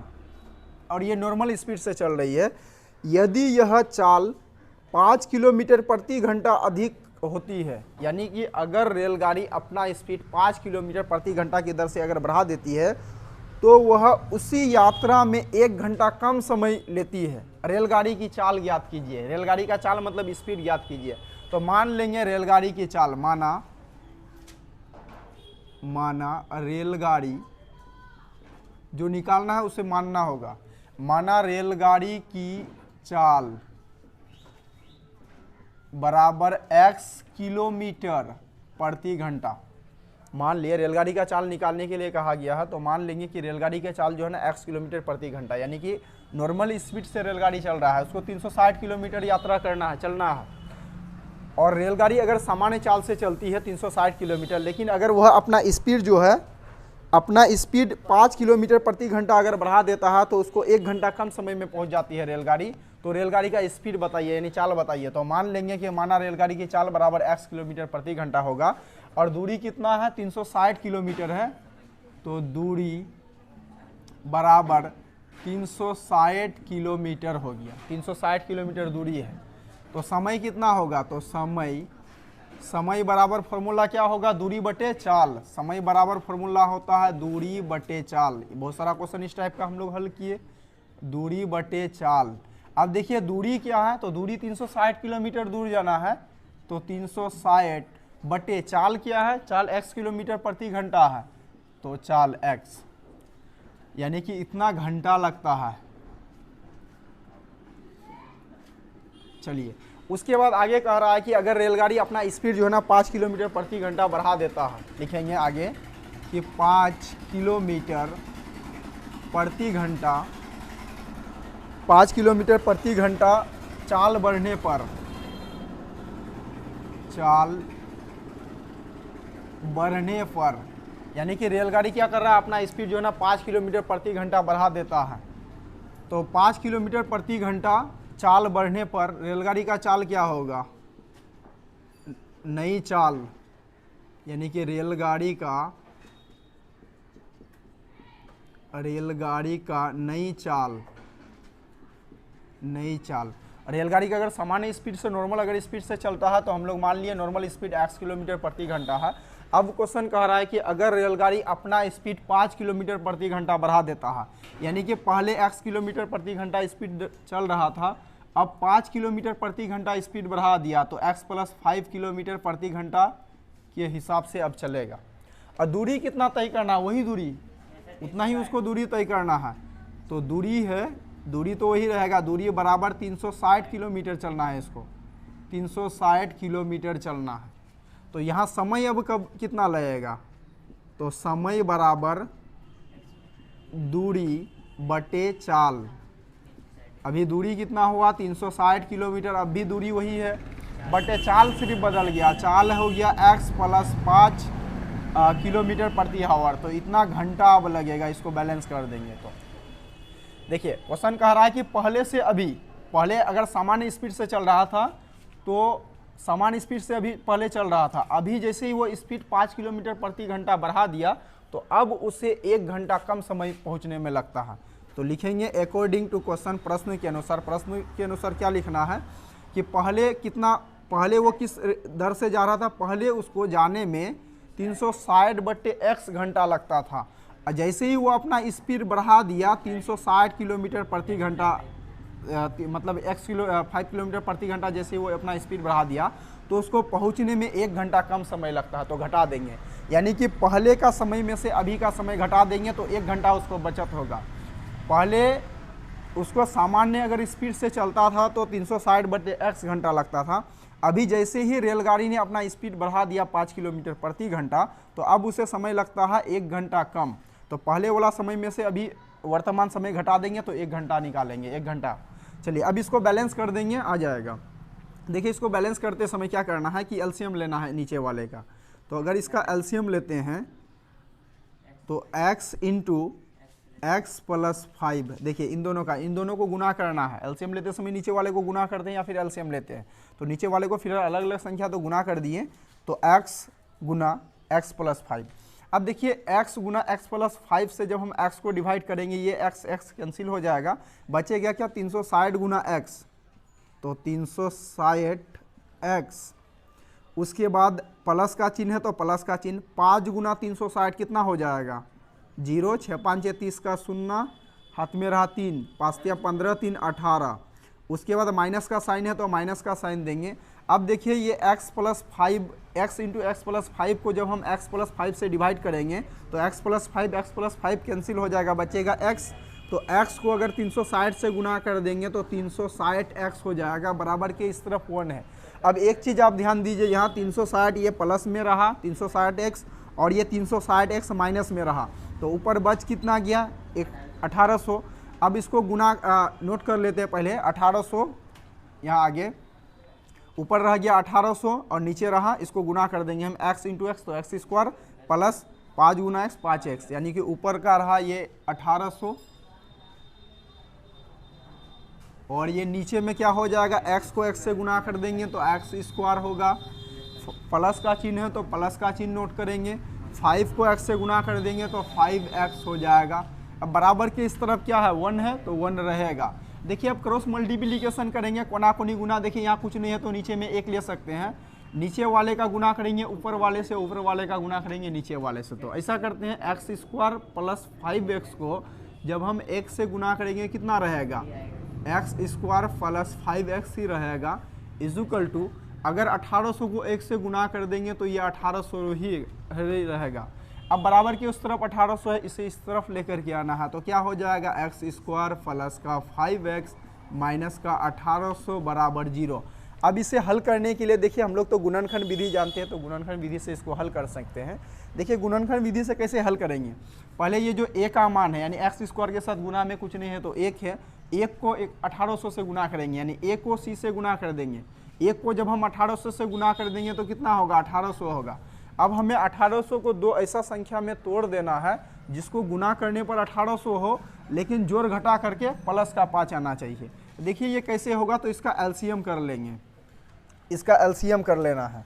और ये नॉर्मल स्पीड से चल रही है। यदि यह चाल 5 किलोमीटर प्रति घंटा अधिक होती है, यानी कि अगर रेलगाड़ी अपना स्पीड 5 किलोमीटर प्रति घंटा की दर से अगर बढ़ा देती है तो वह उसी यात्रा में 1 घंटा कम समय लेती है। रेलगाड़ी की चाल ज्ञात कीजिए। रेलगाड़ी का चाल मतलब स्पीड ज्ञात कीजिए। तो मान लेंगे रेलगाड़ी की चाल, माना रेलगाड़ी, जो निकालना है उसे मानना होगा। माना रेलगाड़ी की चाल बराबर x किलोमीटर प्रति घंटा। मान लिए रेलगाड़ी का चाल निकालने के लिए कहा गया है, तो मान लेंगे कि रेलगाड़ी का चाल जो है ना x किलोमीटर प्रति घंटा, यानी कि नॉर्मल स्पीड से रेलगाड़ी चल रहा है, उसको 360 किलोमीटर यात्रा करना है, चलना है। और रेलगाड़ी अगर सामान्य चाल से चलती है 360 किलोमीटर, लेकिन अगर वह अपना स्पीड जो है, अपना स्पीड 5 किलोमीटर प्रति घंटा अगर बढ़ा देता है तो उसको 1 घंटा कम समय में पहुंच जाती है रेलगाड़ी। तो रेलगाड़ी का स्पीड बताइए, यानी चाल बताइए। तो मान लेंगे कि माना रेलगाड़ी की चाल बराबर x किलोमीटर प्रति घंटा होगा और दूरी कितना है, 360 किलोमीटर है। तो दूरी बराबर 360 किलोमीटर हो गया, 360 किलोमीटर दूरी है। तो समय कितना होगा, तो समय बराबर फॉर्मूला क्या होगा, दूरी बटे चाल। समय बराबर फॉर्मूला होता है दूरी बटे चाल। बहुत सारा क्वेश्चन इस टाइप का हम लोग हल किए, दूरी बटे चाल। अब देखिए दूरी क्या है, तो दूरी 360 किलोमीटर दूर जाना है, तो 360 बटे चाल क्या है, चाल x किलोमीटर प्रति घंटा है, तो चाल x, यानी कि इतना घंटा लगता है। चलिए उसके बाद आगे कह रहा है कि अगर रेलगाड़ी अपना स्पीड जो है ना 5 किलोमीटर प्रति घंटा बढ़ा देता है, लिखेंगे आगे कि 5 किलोमीटर प्रति घंटा, 5 किलोमीटर प्रति घंटा चाल बढ़ने पर, यानी कि रेलगाड़ी क्या कर रहा है, अपना स्पीड जो है ना 5 किलोमीटर प्रति घंटा बढ़ा देता है। तो 5 किलोमीटर प्रति घंटा चाल बढ़ने पर रेलगाड़ी का चाल क्या होगा, नई चाल, यानी कि रेलगाड़ी का नई चाल। रेलगाड़ी का अगर सामान्य स्पीड से नॉर्मल अगर स्पीड से चलता है तो हम लोग मान लिए नॉर्मल स्पीड x किलोमीटर प्रति घंटा है। अब क्वेश्चन कह रहा है कि अगर रेलगाड़ी अपना स्पीड 5 किलोमीटर प्रति घंटा बढ़ा देता है, यानी कि पहले x किलोमीटर प्रति घंटा स्पीड चल रहा था, अब 5 किलोमीटर प्रति घंटा स्पीड बढ़ा दिया, तो x + 5 किलोमीटर प्रति घंटा के हिसाब से अब चलेगा। और दूरी कितना तय करना, वही दूरी, उतना ही उसको दूरी तय करना है। तो दूरी तो वही रहेगा, दूरी बराबर 360 किलोमीटर चलना है, इसको 360 किलोमीटर चलना है। तो यहाँ समय अब कब कितना लगेगा, तो समय बराबर दूरी बटे चाल। अभी दूरी कितना हुआ, 360 किलोमीटर, अब भी दूरी वही है, बटे चाल सिर्फ बदल गया, चाल हो गया x + 5 किलोमीटर प्रति आवर। तो इतना घंटा अब लगेगा, इसको बैलेंस कर देंगे। तो देखिए क्वेश्चन कह रहा है कि पहले अगर सामान्य स्पीड से चल रहा था तो सामान्य स्पीड से पहले चल रहा था, अभी जैसे ही वो स्पीड 5 किलोमीटर प्रति घंटा बढ़ा दिया तो अब उसे 1 घंटा कम समय पहुंचने में लगता है। तो लिखेंगे अकॉर्डिंग टू क्वेश्चन, प्रश्न के अनुसार क्या लिखना है कि पहले वो किस दर से जा रहा था, पहले उसको जाने में 360 बटे x घंटा लगता था। जैसे ही वो अपना स्पीड बढ़ा दिया 360 किलोमीटर प्रति घंटा, मतलब 5 किलोमीटर प्रति घंटा, जैसे ही वो अपना स्पीड बढ़ा दिया तो उसको पहुंचने में 1 घंटा कम समय लगता है। तो घटा देंगे, यानी कि पहले का समय में से अभी का समय घटा देंगे तो 1 घंटा उसको बचत होगा। पहले उसको सामान्य अगर स्पीड से चलता था तो 360 बटे x घंटा लगता था, अभी जैसे ही रेलगाड़ी ने अपना स्पीड बढ़ा दिया 5 किलोमीटर प्रति घंटा तो अब उसे समय लगता है 1 घंटा कम। तो पहले वाला समय में से अभी वर्तमान समय घटा देंगे तो 1 घंटा निकालेंगे, 1 घंटा। चलिए अब इसको बैलेंस कर देंगे, आ जाएगा। देखिए इसको बैलेंस करते समय क्या करना है कि एलसीएम लेना है नीचे वाले का। तो अगर इसका एलसीएम लेते हैं तो x इंटू x प्लस 5, देखिए इन दोनों को गुना करना है। एलसीएम लेते समय नीचे वाले को गुना करते हैं या फिर एलसीएम लेते हैं, तो नीचे वाले को फिर अलग अलग संख्या तो गुना कर दिए, तो x गुना x प्लस 5। अब देखिए x गुना x प्लस 5 से जब हम x को डिवाइड करेंगे, ये x कैंसिल हो जाएगा, बचेगा क्या 360 गुना x, तो 360x। उसके बाद प्लस का चिन्ह है तो प्लस का चिन्ह, 5 गुना 360 कितना हो जाएगा 0, 6 5 30 का 0, हाथ में रहा 3, 5 15, 3 18। उसके बाद माइनस का साइन है तो माइनस का साइन देंगे। अब देखिए ये x plus 5, x into x plus 5 को जब हम x प्लस 5 से डिवाइड करेंगे तो x प्लस 5 कैंसिल हो जाएगा, बचेगा x। तो x को अगर 360 से गुना कर देंगे तो 360x हो जाएगा, बराबर के इस तरफ 1 है। अब एक चीज़ आप ध्यान दीजिए, यहाँ 360 ये प्लस में रहा 360x, और ये 360x माइनस में रहा, तो ऊपर बच कितना गया 1800। अब इसको गुना नोट कर लेते हैं पहले, 1800 यहाँ आगे, ऊपर रह गया 1800 और नीचे रहा, इसको गुना कर देंगे हम x इंटू एक्स, तो एक्स स्क्वायर प्लस 5 गुना x 5x, यानी कि ऊपर का रहा ये 1800 और ये नीचे में क्या हो जाएगा, x को x से गुना कर देंगे तो x स्क्वायर होगा, प्लस का चिन्ह है तो प्लस का चिन्ह नोट करेंगे, 5 को x से गुना कर देंगे तो 5x हो जाएगा। अब बराबर के इस तरफ क्या है 1 है तो 1 रहेगा। देखिए अब क्रॉस मल्टीप्लिकेशन करेंगे, कोना कोनी गुना, देखिए यहाँ कुछ नहीं है तो नीचे में 1 ले सकते हैं, नीचे वाले का गुना करेंगे ऊपर वाले से, ऊपर वाले का गुना करेंगे नीचे वाले से। तो ऐसा करते हैं, एक्स स्क्वायर प्लस 5x को जब हम 1 से गुना करेंगे कितना रहेगा, एक्स स्क्वायर प्लस 5x ही रहेगा, इजुकल टू अगर 1800 को 1 से गुना कर देंगे तो ये 1800 ही रहेगा। अब बराबर की उस तरफ 1800 है, इसे इस तरफ लेकर के आना है, तो क्या हो जाएगा एक्स स्क्वायर प्लस का 5x माइनस का 1800 बराबर 0। अब इसे हल करने के लिए देखिए हम लोग तो गुणनखंड विधि जानते हैं, तो गुणनखंड विधि से इसको हल कर सकते हैं। देखिए गुणनखंड विधि से कैसे हल करेंगे, पहले ये जो a का मान है यानी एक्स स्क्वायर के साथ गुना में कुछ नहीं है तो 1 है, 1 को 1800 से गुना करेंगे यानी a को c से गुना कर देंगे, 1 को जब हम 1800 से गुना कर देंगे तो कितना होगा 1800 होगा। अब हमें 1800 को दो ऐसा संख्या में तोड़ देना है जिसको गुना करने पर 1800 हो लेकिन जोड़ घटा करके प्लस का 5 आना चाहिए। देखिए ये कैसे होगा, तो इसका एलसीएम कर लेंगे, इसका एलसीएम कर लेना है,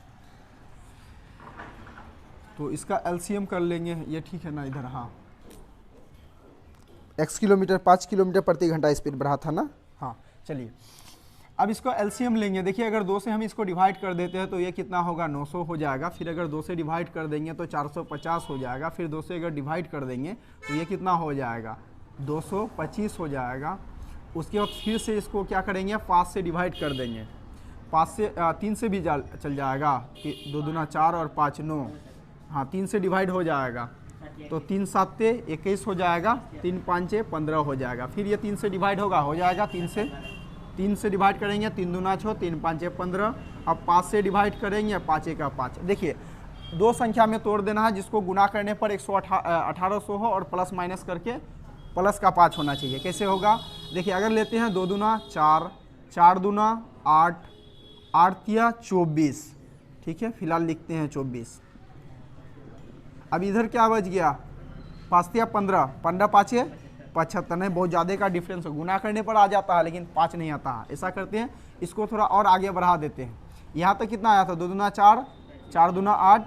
तो इसका एलसीएम कर लेंगे, ये ठीक है ना इधर, हाँ x किलोमीटर 5 किलोमीटर प्रति घंटा स्पीड बढ़ा था ना, हाँ चलिए अब इसको एलसीएम लेंगे। देखिए अगर 2 से हम इसको डिवाइड कर देते हैं तो ये कितना होगा 900 हो जाएगा, फिर अगर 2 से डिवाइड कर देंगे तो 450 हो जाएगा, फिर 2 से अगर डिवाइड कर देंगे तो ये कितना हो जाएगा 225 हो जाएगा। उसके बाद फिर से इसको क्या करेंगे 5 से डिवाइड कर देंगे, 5 से 3 से भी चल जाएगा, 2 दूना 4 और 5 9, हाँ 3 से डिवाइड हो जाएगा तो 3 7 21 हो जाएगा, 3 5 15 हो जाएगा, फिर ये 3 से डिवाइड होगा हो जाएगा 3 से डिवाइड करेंगे, 3 दूना 6, 3 5 15। अब 5 से डिवाइड करेंगे, 5 का 5। देखिए दो संख्या में तोड़ देना है जिसको गुना करने पर 1800 हो और प्लस माइनस करके प्लस का 5 होना चाहिए। कैसे होगा, देखिए अगर लेते हैं 2 दूना 4, 4 दूना 8, 8 तिया 24, ठीक है फिलहाल लिखते हैं 24। अब इधर क्या बच गया 5 तिया 15, 15 5 75, नहीं बहुत ज़्यादा का डिफरेंस है, गुना करने पर आ जाता है लेकिन 5 नहीं आता है। ऐसा करते हैं इसको थोड़ा और आगे बढ़ा देते हैं, यहाँ तक कितना आया था 2 दूना 4, 4 दूना 8,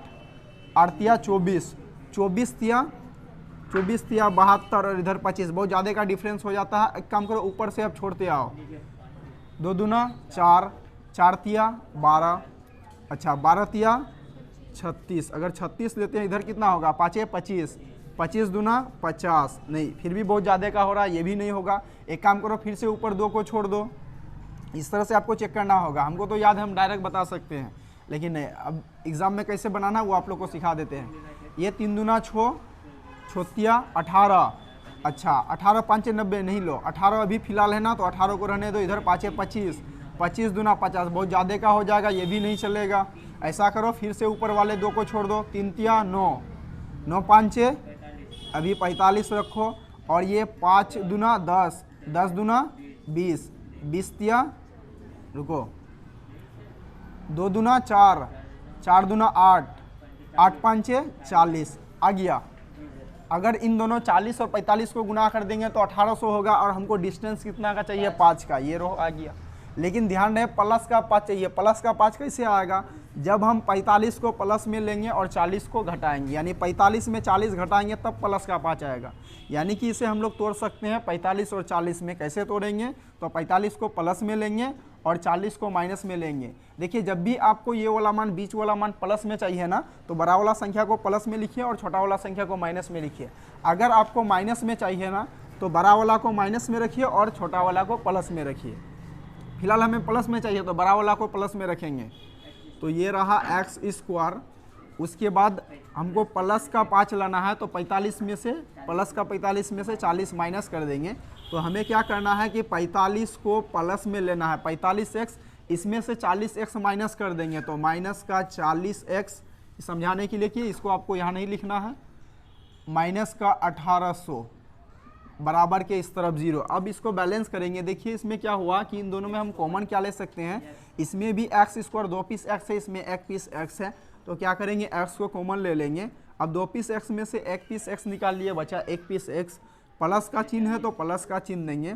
8 तिया 24, 24 तिया 72 और इधर 25, बहुत ज़्यादा का डिफरेंस हो जाता है। एक काम करो ऊपर से अब छोड़ते आओ, 2 दूना 4, 4 तिया 12, अच्छा 12 तिया 36, अगर 36 लेते हैं इधर कितना होगा 5 25, 25 दूना 50, नहीं फिर भी बहुत ज़्यादा का हो रहा है, ये भी नहीं होगा। एक काम करो फिर से ऊपर 2 को छोड़ दो, इस तरह से आपको चेक करना होगा, हमको तो याद है हम डायरेक्ट बता सकते हैं लेकिन नहीं, अब एग्ज़ाम में कैसे बनाना वो आप लोग को सिखा देते हैं। ये 3 दूना 6, 6 18, अच्छा 18 5 90 नहीं लो, 18 अभी फिलहाल है ना तो 18 को रहने दो, इधर 5 25, 25 दूना 50, बहुत ज़्यादा का हो जाएगा, ये भी नहीं चलेगा। ऐसा करो फिर से ऊपर वाले 2 को छोड़ दो, 3 तिया 9, 9 5 अभी 45 रखो, और ये 5 दूना 10, 10 दूना 20, 20 तिया रुको 2 दूना 4, 4 दूना 8, 8 5 40 आ गया। अगर इन दोनों 40 और 45 को गुना कर देंगे तो 1800 होगा, और हमको डिस्टेंस कितना का चाहिए, 5 का, ये रो आ गया। लेकिन ध्यान रहे प्लस का 5 चाहिए। प्लस का 5 कैसे आएगा, जब हम 45 को प्लस में लेंगे और 40 को घटाएंगे, यानी 45 में 40 घटाएंगे तब प्लस का 5 आएगा। यानी कि इसे हम लोग तोड़ सकते हैं 45 और 40 में। कैसे तोड़ेंगे, तो 45 को प्लस में लेंगे और 40 को माइनस में लेंगे। देखिए जब भी आपको ये वाला मान, बीच वाला मान प्लस में चाहिए ना, तो बड़ा वाला संख्या को प्लस में लिखिए और छोटा वाला संख्या को माइनस में लिखिए। अगर आपको माइनस में चाहिए ना, तो बड़ा वाला को माइनस में रखिए और छोटा वाला को प्लस में रखिए। फिलहाल हमें प्लस में चाहिए तो बड़ा वाला को प्लस में रखेंगे। तो ये रहा एक्स स्क्वायर। उसके बाद हमको प्लस का 5 लाना है, तो 45 में से, प्लस का 45 में से 40 माइनस कर देंगे। तो हमें क्या करना है कि 45 को प्लस में लेना है, 45x, इसमें से 40x माइनस कर देंगे, तो माइनस का 40x, समझाने के लिए कि इसको आपको यहाँ नहीं लिखना है, माइनस का 1800 बराबर के इस तरफ 0। अब इसको बैलेंस करेंगे। देखिए इसमें क्या हुआ कि इन दोनों में हम कॉमन क्या ले सकते हैं, इसमें भी एक्स स्क्वायर 2 पीस x है, इसमें 1 पीस x है, तो क्या करेंगे x को कॉमन ले लेंगे। अब 2 पीस x में से 1 पीस x निकाल लिए, बचा 1 पीस x, प्लस का चिन्ह है तो प्लस का चिन्ह देंगे।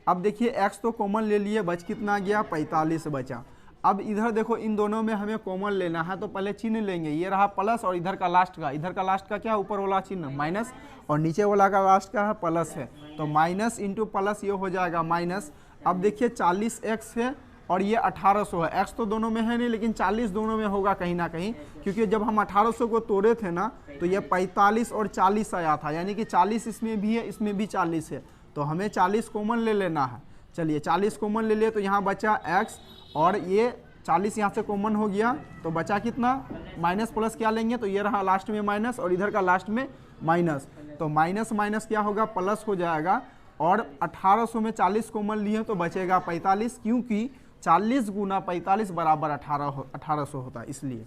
अब देखिए x तो कॉमन ले लिए, बच कितना गया, 45 बचा। अब इधर देखो इन दोनों में हमें कॉमन लेना है, तो पहले चिन्ह लेंगे, ये रहा प्लस और इधर का लास्ट का क्या, ऊपर वाला चिन्ह माइनस और नीचे वाला का लास्ट का है प्लस है, तो माइनस इंटू प्लस ये हो जाएगा माइनस। अब देखिए 40x है और ये 1800 है, x तो दोनों में है नहीं लेकिन 40 दोनों में होगा कहीं ना कहीं, क्योंकि जब हम 1800 को तोड़े थे ना, तो ये 45 और 40 आया था, यानी कि 40 इसमें भी है, इसमें भी 40 है, तो हमें 40 कॉमन ले लेना है। चलिए 40 कॉमन ले लिए, तो यहाँ बचा x और ये 40 यहाँ से कॉमन हो गया, तो बचा कितना, माइनस प्लस क्या लेंगे, तो ये रहा लास्ट में माइनस और इधर का लास्ट में माइनस, तो माइनस माइनस क्या होगा, प्लस हो जाएगा। और 1800 में 40 कॉमन लिए तो बचेगा 45, क्योंकि 40 गुना 45 बराबर 1800 होता है, इसलिए।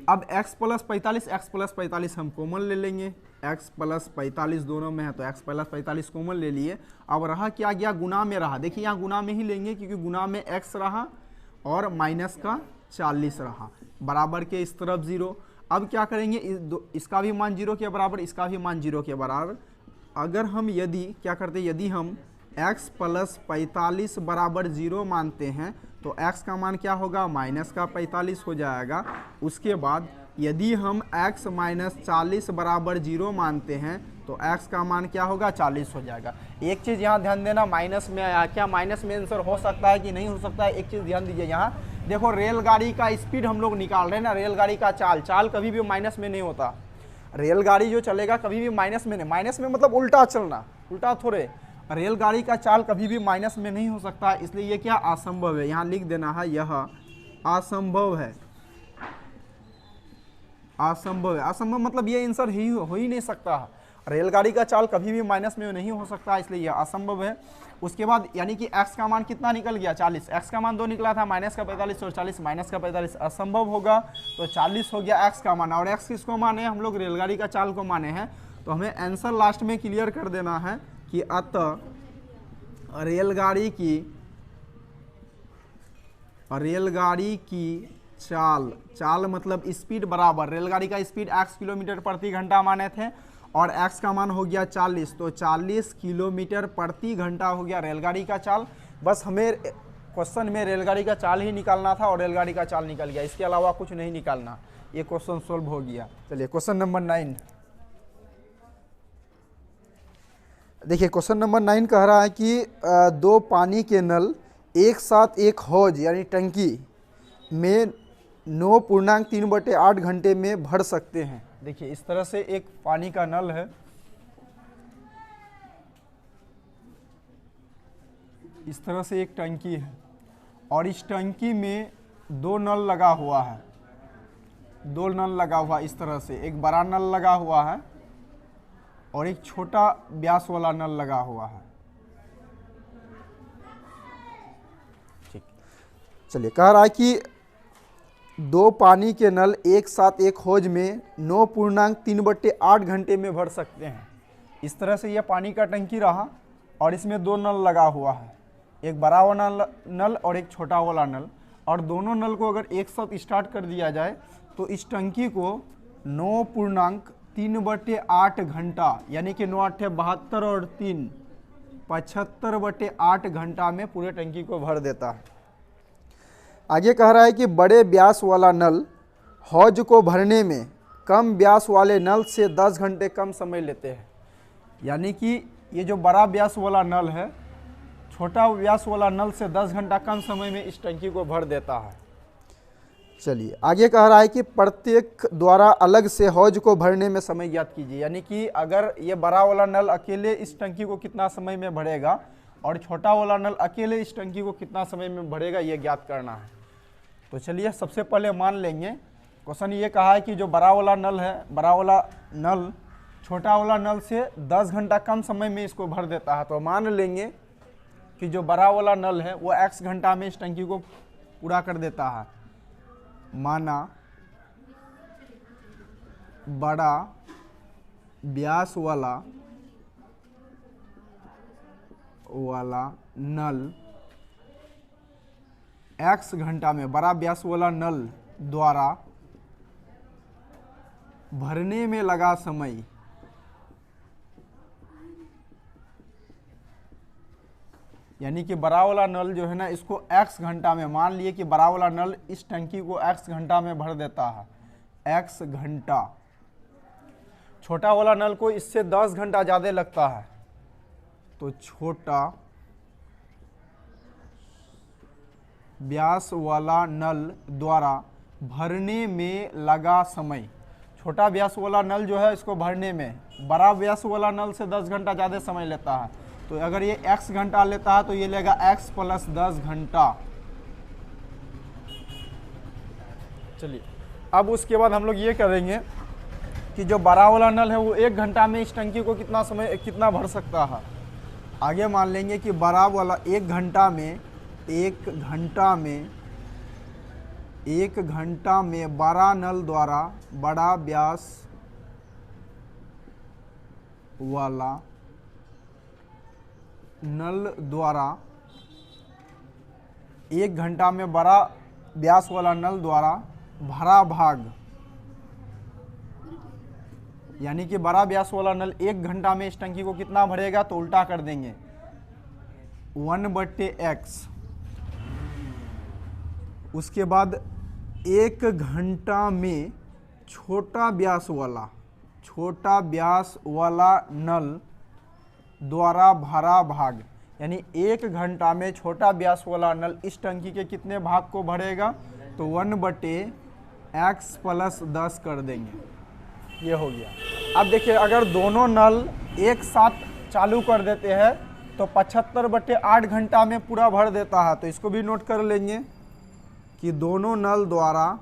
अब x प्लस 45 हम कॉमन ले लेंगे, x प्लस 45 दोनों में है तो x प्लस 45 कॉमन ले लिए। अब रहा क्या गया, गुना में रहा, देखिए यहाँ गुना में ही लेंगे क्योंकि गुना में x रहा और माइनस का 40 रहा, बराबर के इस तरफ 0। अब क्या करेंगे, इसका भी मान 0 के बराबर, इसका भी मान 0 के बराबर। अगर हम यदि क्या करते, यदि हम x प्लस 45 बराबर 0 मानते हैं तो x का मान क्या होगा, माइनस का 45 हो जाएगा। उसके बाद यदि हम x माइनस 40 बराबर 0 मानते हैं तो x का मान क्या होगा, 40 हो जाएगा। एक चीज़ यहाँ ध्यान देना, माइनस में आया, क्या माइनस में आंसर हो सकता है कि नहीं हो सकता है, एक चीज़ ध्यान दीजिए। यहाँ देखो रेलगाड़ी का स्पीड हम लोग निकाल रहे हैं ना, रेलगाड़ी का चाल कभी भी माइनस में नहीं होता। रेलगाड़ी जो चलेगा कभी भी माइनस में नहीं, माइनस में मतलब उल्टा चलना, उल्टा थोड़े, रेलगाड़ी का चाल कभी भी माइनस में नहीं हो सकता, इसलिए ये क्या, असंभव है। यहाँ लिख देना है, यह असंभव है, असंभव है। असंभव मतलब ये आंसर हो ही नहीं सकता है, रेलगाड़ी का चाल कभी भी माइनस में नहीं हो सकता, इसलिए यह असंभव है। उसके बाद यानी कि x का मान कितना निकल गया, 40, x का मान 2 निकला था, माइनस का 45 और 40 माइनस का 45, असंभव होगा, तो 40 हो गया x का मान। और x किसको माने, हम लोग रेलगाड़ी का चाल को माने हैं, तो हमें आंसर लास्ट में क्लियर कर देना है कि अतः रेलगाड़ी की चाल मतलब स्पीड बराबर, रेलगाड़ी का स्पीड x किलोमीटर प्रति घंटा माने थे और x का मान हो गया 40, तो 40 किलोमीटर प्रति घंटा हो गया रेलगाड़ी का चाल। बस हमें क्वेश्चन में रेलगाड़ी का चाल ही निकालना था और रेलगाड़ी का चाल निकल गया, इसके अलावा कुछ नहीं निकालना, ये क्वेश्चन सोल्व हो गया। चलिए क्वेश्चन नंबर 9 देखिए। क्वेश्चन नंबर 9 कह रहा है कि 2 पानी के नल एक साथ एक हौज यानी टंकी में 9.3/8 घंटे में भर सकते हैं। देखिए इस तरह से एक पानी का नल है, इस तरह से एक टंकी है और इस टंकी में 2 नल लगा हुआ है, 2 नल लगा हुआ इस तरह से, एक बड़ा नल लगा हुआ है और एक छोटा व्यास वाला नल लगा हुआ है। ठीक, चलिए कह रहा है कि 2 पानी के नल एक साथ एक हौज में 9.3/8 घंटे में भर सकते हैं। इस तरह से यह पानी का टंकी रहा और इसमें 2 नल लगा हुआ है, एक बड़ा वाला नल और एक छोटा वाला नल, और दोनों नल को अगर एक साथ स्टार्ट कर दिया जाए तो इस टंकी को 3/8 घंटा, यानी कि 9 8 72 और 3 75/8 घंटा में पूरे टंकी को भर देता है। आगे कह रहा है कि बड़े व्यास वाला नल हौज को भरने में कम व्यास वाले नल से 10 घंटे कम समय लेते हैं। यानी कि ये जो बड़ा व्यास वाला नल है, छोटा व्यास वाला नल से 10 घंटा कम समय में इस टंकी को भर देता है। चलिए आगे कह रहा है कि प्रत्येक द्वारा अलग से हौज को भरने में समय ज्ञात कीजिए। यानी कि अगर ये बड़ा वाला नल अकेले इस टंकी को कितना समय में भरेगा और छोटा वाला नल अकेले इस टंकी को कितना समय में भरेगा, ये ज्ञात करना है। तो चलिए सबसे पहले मान लेंगे, क्वेश्चन ये कहा है कि जो बड़ा वाला नल है, बड़ा वाला नल छोटा वाला नल से 10 घंटा कम समय में इसको भर देता है। तो मान लेंगे कि जो बड़ा वाला नल है वो x घंटा में इस टंकी को पूरा कर देता है। माना बड़ा व्यास वाला नल x घंटा में, बड़ा व्यास वाला नल द्वारा भरने में लगा समय यानी कि बड़ा वाला नल जो है ना, इसको x घंटा में, मान लिए कि बड़ा वाला नल इस टंकी को x घंटा में भर देता है, x घंटा। छोटा वाला नल को इससे 10 घंटा ज़्यादा लगता है, तो छोटा व्यास वाला नल द्वारा भरने में लगा समय, छोटा व्यास वाला नल जो है इसको भरने में बड़ा व्यास वाला नल से 10 घंटा ज़्यादा समय लेता है। तो अगर ये x घंटा लेता है तो ये लेगा x + 10 घंटा। चलिए अब उसके बाद हम लोग ये करेंगे कि जो बड़ा वाला नल है वो 1 घंटा में इस टंकी को कितना भर सकता है। आगे मान लेंगे कि बड़ा वाला 1 घंटा में बड़ा नल द्वारा, बड़ा व्यास वाला नल द्वारा 1 घंटा में बड़ा व्यास वाला नल द्वारा भरा भाग, यानी कि बड़ा व्यास वाला नल 1 घंटा में इस टंकी को कितना भरेगा, तो उल्टा कर देंगे 1/x। उसके बाद 1 घंटा में छोटा व्यास वाला नल द्वारा भरा भाग, यानी 1 घंटा में छोटा व्यास वाला नल इस टंकी के कितने भाग को भरेगा, तो 1/x + 10 कर देंगे। ये हो गया। अब देखिए अगर दोनों नल एक साथ चालू कर देते हैं तो 75/8 घंटा में पूरा भर देता है। तो इसको भी नोट कर लेंगे कि दोनों नल द्वारा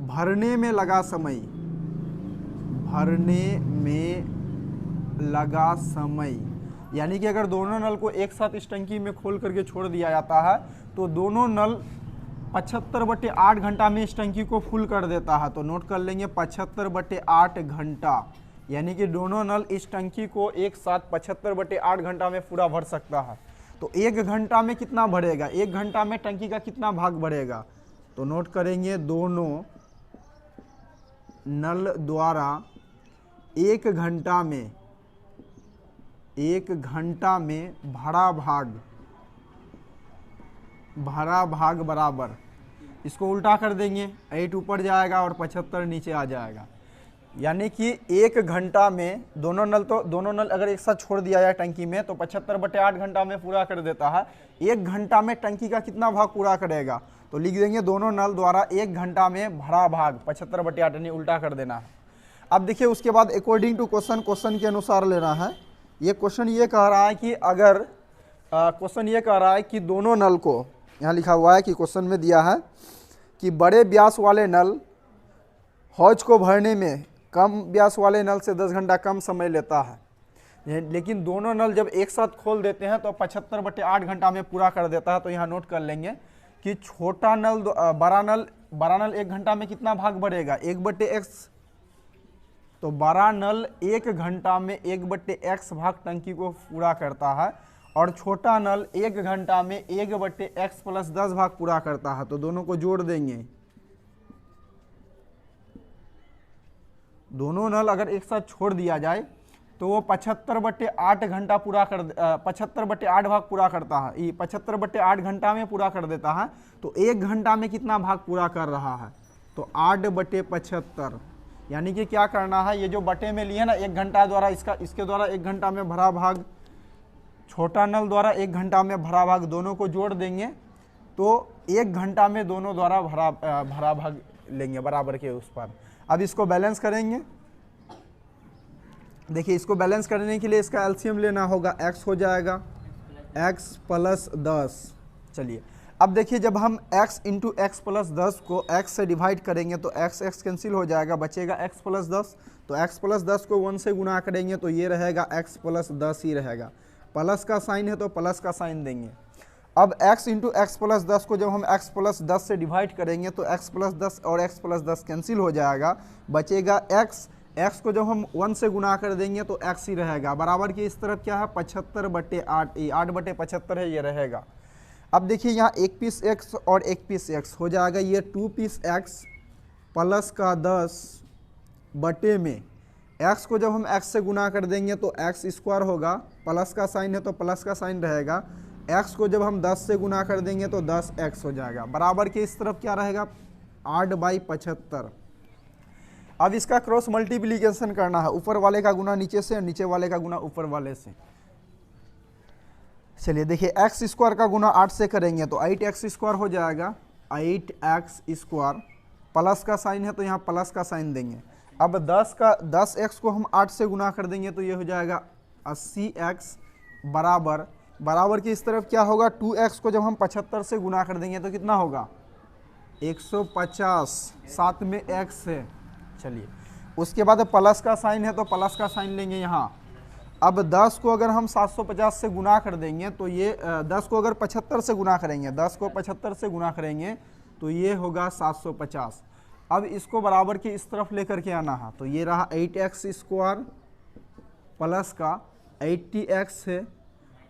भरने में लगा समय, यानी कि अगर दोनों नल को एक साथ इस टंकी में खोल करके छोड़ दिया जाता है तो दोनों नल 75/8 घंटा में इस टंकी को फुल कर देता है। तो नोट कर लेंगे 75/8 घंटा, यानी कि दोनों नल इस टंकी को एक साथ 75/8 घंटा में पूरा भर सकता है। तो 1 घंटा में कितना भरेगा, 1 घंटा में टंकी का कितना भाग भरेगा, तो नोट करेंगे दोनों नल द्वारा 1 घंटा में भरा भाग बराबर, इसको उल्टा कर देंगे, 8 ऊपर जाएगा और 75 नीचे आ जाएगा। यानी कि 1 घंटा में दोनों नल अगर एक साथ छोड़ दिया जाए टंकी में तो 75/8 घंटा में पूरा कर देता है। 1 घंटा में टंकी का कितना भाग पूरा करेगा, तो लिख देंगे दोनों नल द्वारा 1 घंटा में भरा भाग 75/8, यानी उल्टा कर देना है। अब देखिए उसके बाद अकॉर्डिंग टू क्वेश्चन के अनुसार लेना है। ये क्वेश्चन ये कह रहा है कि अगर क्वेश्चन ये कह रहा है कि दोनों नल को, यहाँ लिखा हुआ है कि क्वेश्चन में दिया है कि बड़े व्यास वाले नल हौज को भरने में कम व्यास वाले नल से 10 घंटा कम समय लेता है, लेकिन दोनों नल जब एक साथ खोल देते हैं तो 75/8 घंटा में पूरा कर देता है। तो यहाँ नोट कर लेंगे कि छोटा नल बड़ा नल 1 घंटा में कितना भाग बढ़ेगा, 1/x। तो बड़ा नल 1 घंटा में 1/x भाग टंकी को पूरा करता है और छोटा नल 1 घंटा में 1/x प्लस 10 भाग पूरा करता है, तो दोनों को जोड़ देंगे। दोनों नल अगर एक साथ छोड़ दिया जाए तो वो 75/8 घंटा पूरा कर 75/8 भाग पूरा करता है, ये 75/8 घंटा में पूरा कर देता है। तो 1 घंटा में कितना भाग पूरा कर रहा है, तो 8/75। यानी कि क्या करना है, ये जो बटे में लिए ना 1 घंटा द्वारा इसके द्वारा 1 घंटा में भरा भाग, छोटा नल द्वारा 1 घंटा में भरा भाग, दोनों को जोड़ देंगे तो 1 घंटा में दोनों द्वारा भरा भाग लेंगे बराबर के उस पर। अब इसको बैलेंस करेंगे। देखिए इसको बैलेंस करने के लिए इसका एलसीएम लेना होगा, x हो जाएगा x प्लस 10। चलिए अब देखिए जब हम x इंटू एक्स प्लस 10 को x से डिवाइड करेंगे तो x कैंसिल हो जाएगा, बचेगा x प्लस 10। तो x प्लस 10 को 1 से गुना करेंगे तो ये रहेगा x प्लस 10 ही रहेगा। प्लस का साइन है तो प्लस का साइन देंगे। अब x इंटू एक्स प्लस 10 को जब हम x प्लस 10 से डिवाइड करेंगे तो x प्लस 10 और x प्लस 10 कैंसिल हो जाएगा, बचेगा x को जब हम 1 से गुना कर देंगे तो x ही रहेगा। बराबर की इस तरफ क्या है 75/8, ये 8/75 है, ये रहेगा। अब देखिए यहाँ 1 पीस x और 1 पीस x हो जाएगा, ये 2 पीस x प्लस का 10 बटे में x को जब हम x से गुना कर देंगे तो x स्क्वायर होगा, प्लस का साइन है तो प्लस का साइन रहेगा। x को जब हम 10 से गुना कर देंगे तो 10x हो जाएगा। बराबर के इस तरफ क्या रहेगा 8/75। अब इसका क्रॉस मल्टीप्लिकेशन करना है, ऊपर वाले का गुना नीचे से, नीचे वाले का गुना ऊपर वाले से। चलिए देखिए x स्क्वायर का गुना 8 से करेंगे तो 8x स्क्वायर हो जाएगा, 8x स्क्वायर, प्लस का साइन है तो यहाँ प्लस का साइन देंगे। अब 10x को हम 8 से गुना कर देंगे तो ये हो जाएगा 80x बराबर की इस तरफ क्या होगा 2x को जब हम 75 से गुना कर देंगे तो कितना होगा 150, साथ में x है। चलिए उसके बाद प्लस का साइन है तो प्लस का साइन लेंगे यहाँ। अब 10 को अगर हम 750 से गुना कर देंगे तो ये 10 को अगर 75 से गुना करेंगे, 10 को 75 से गुना करेंगे तो ये होगा 750। अब इसको बराबर के इस तरफ लेकर के आना है, तो ये रहा 8x स्क्वायर प्लस का 80x है।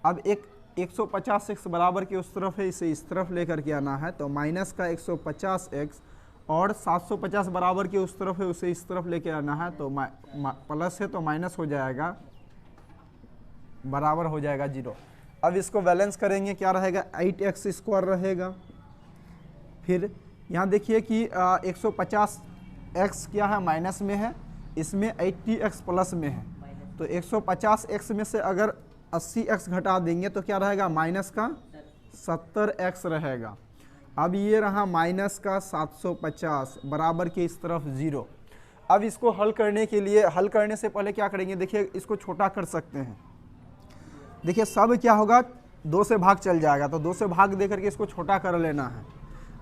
अब एक 150x बराबर के उस तरफ है, इसे इस तरफ लेकर के आना है, तो माइनस का 150x और 750 बराबर के उस तरफ है, उसे इस तरफ लेके आना है, तो प्लस है तो माइनस हो जाएगा, बराबर हो जाएगा 0। अब इसको बैलेंस करेंगे, क्या रहेगा 8x स्क्वायर रहेगा। फिर यहाँ देखिए कि 150x क्या है माइनस में है, इसमें 80x प्लस में है, तो 150x में से अगर 80x घटा देंगे तो क्या रहेगा माइनस का 70x रहेगा। अब ये रहा माइनस का 750 बराबर के इस तरफ 0। अब इसको हल करने के लिए, हल करने से पहले क्या करेंगे, देखिए इसको छोटा कर सकते हैं। देखिए सब क्या होगा 2 से भाग चल जाएगा, तो 2 से भाग दे करके इसको छोटा कर लेना है।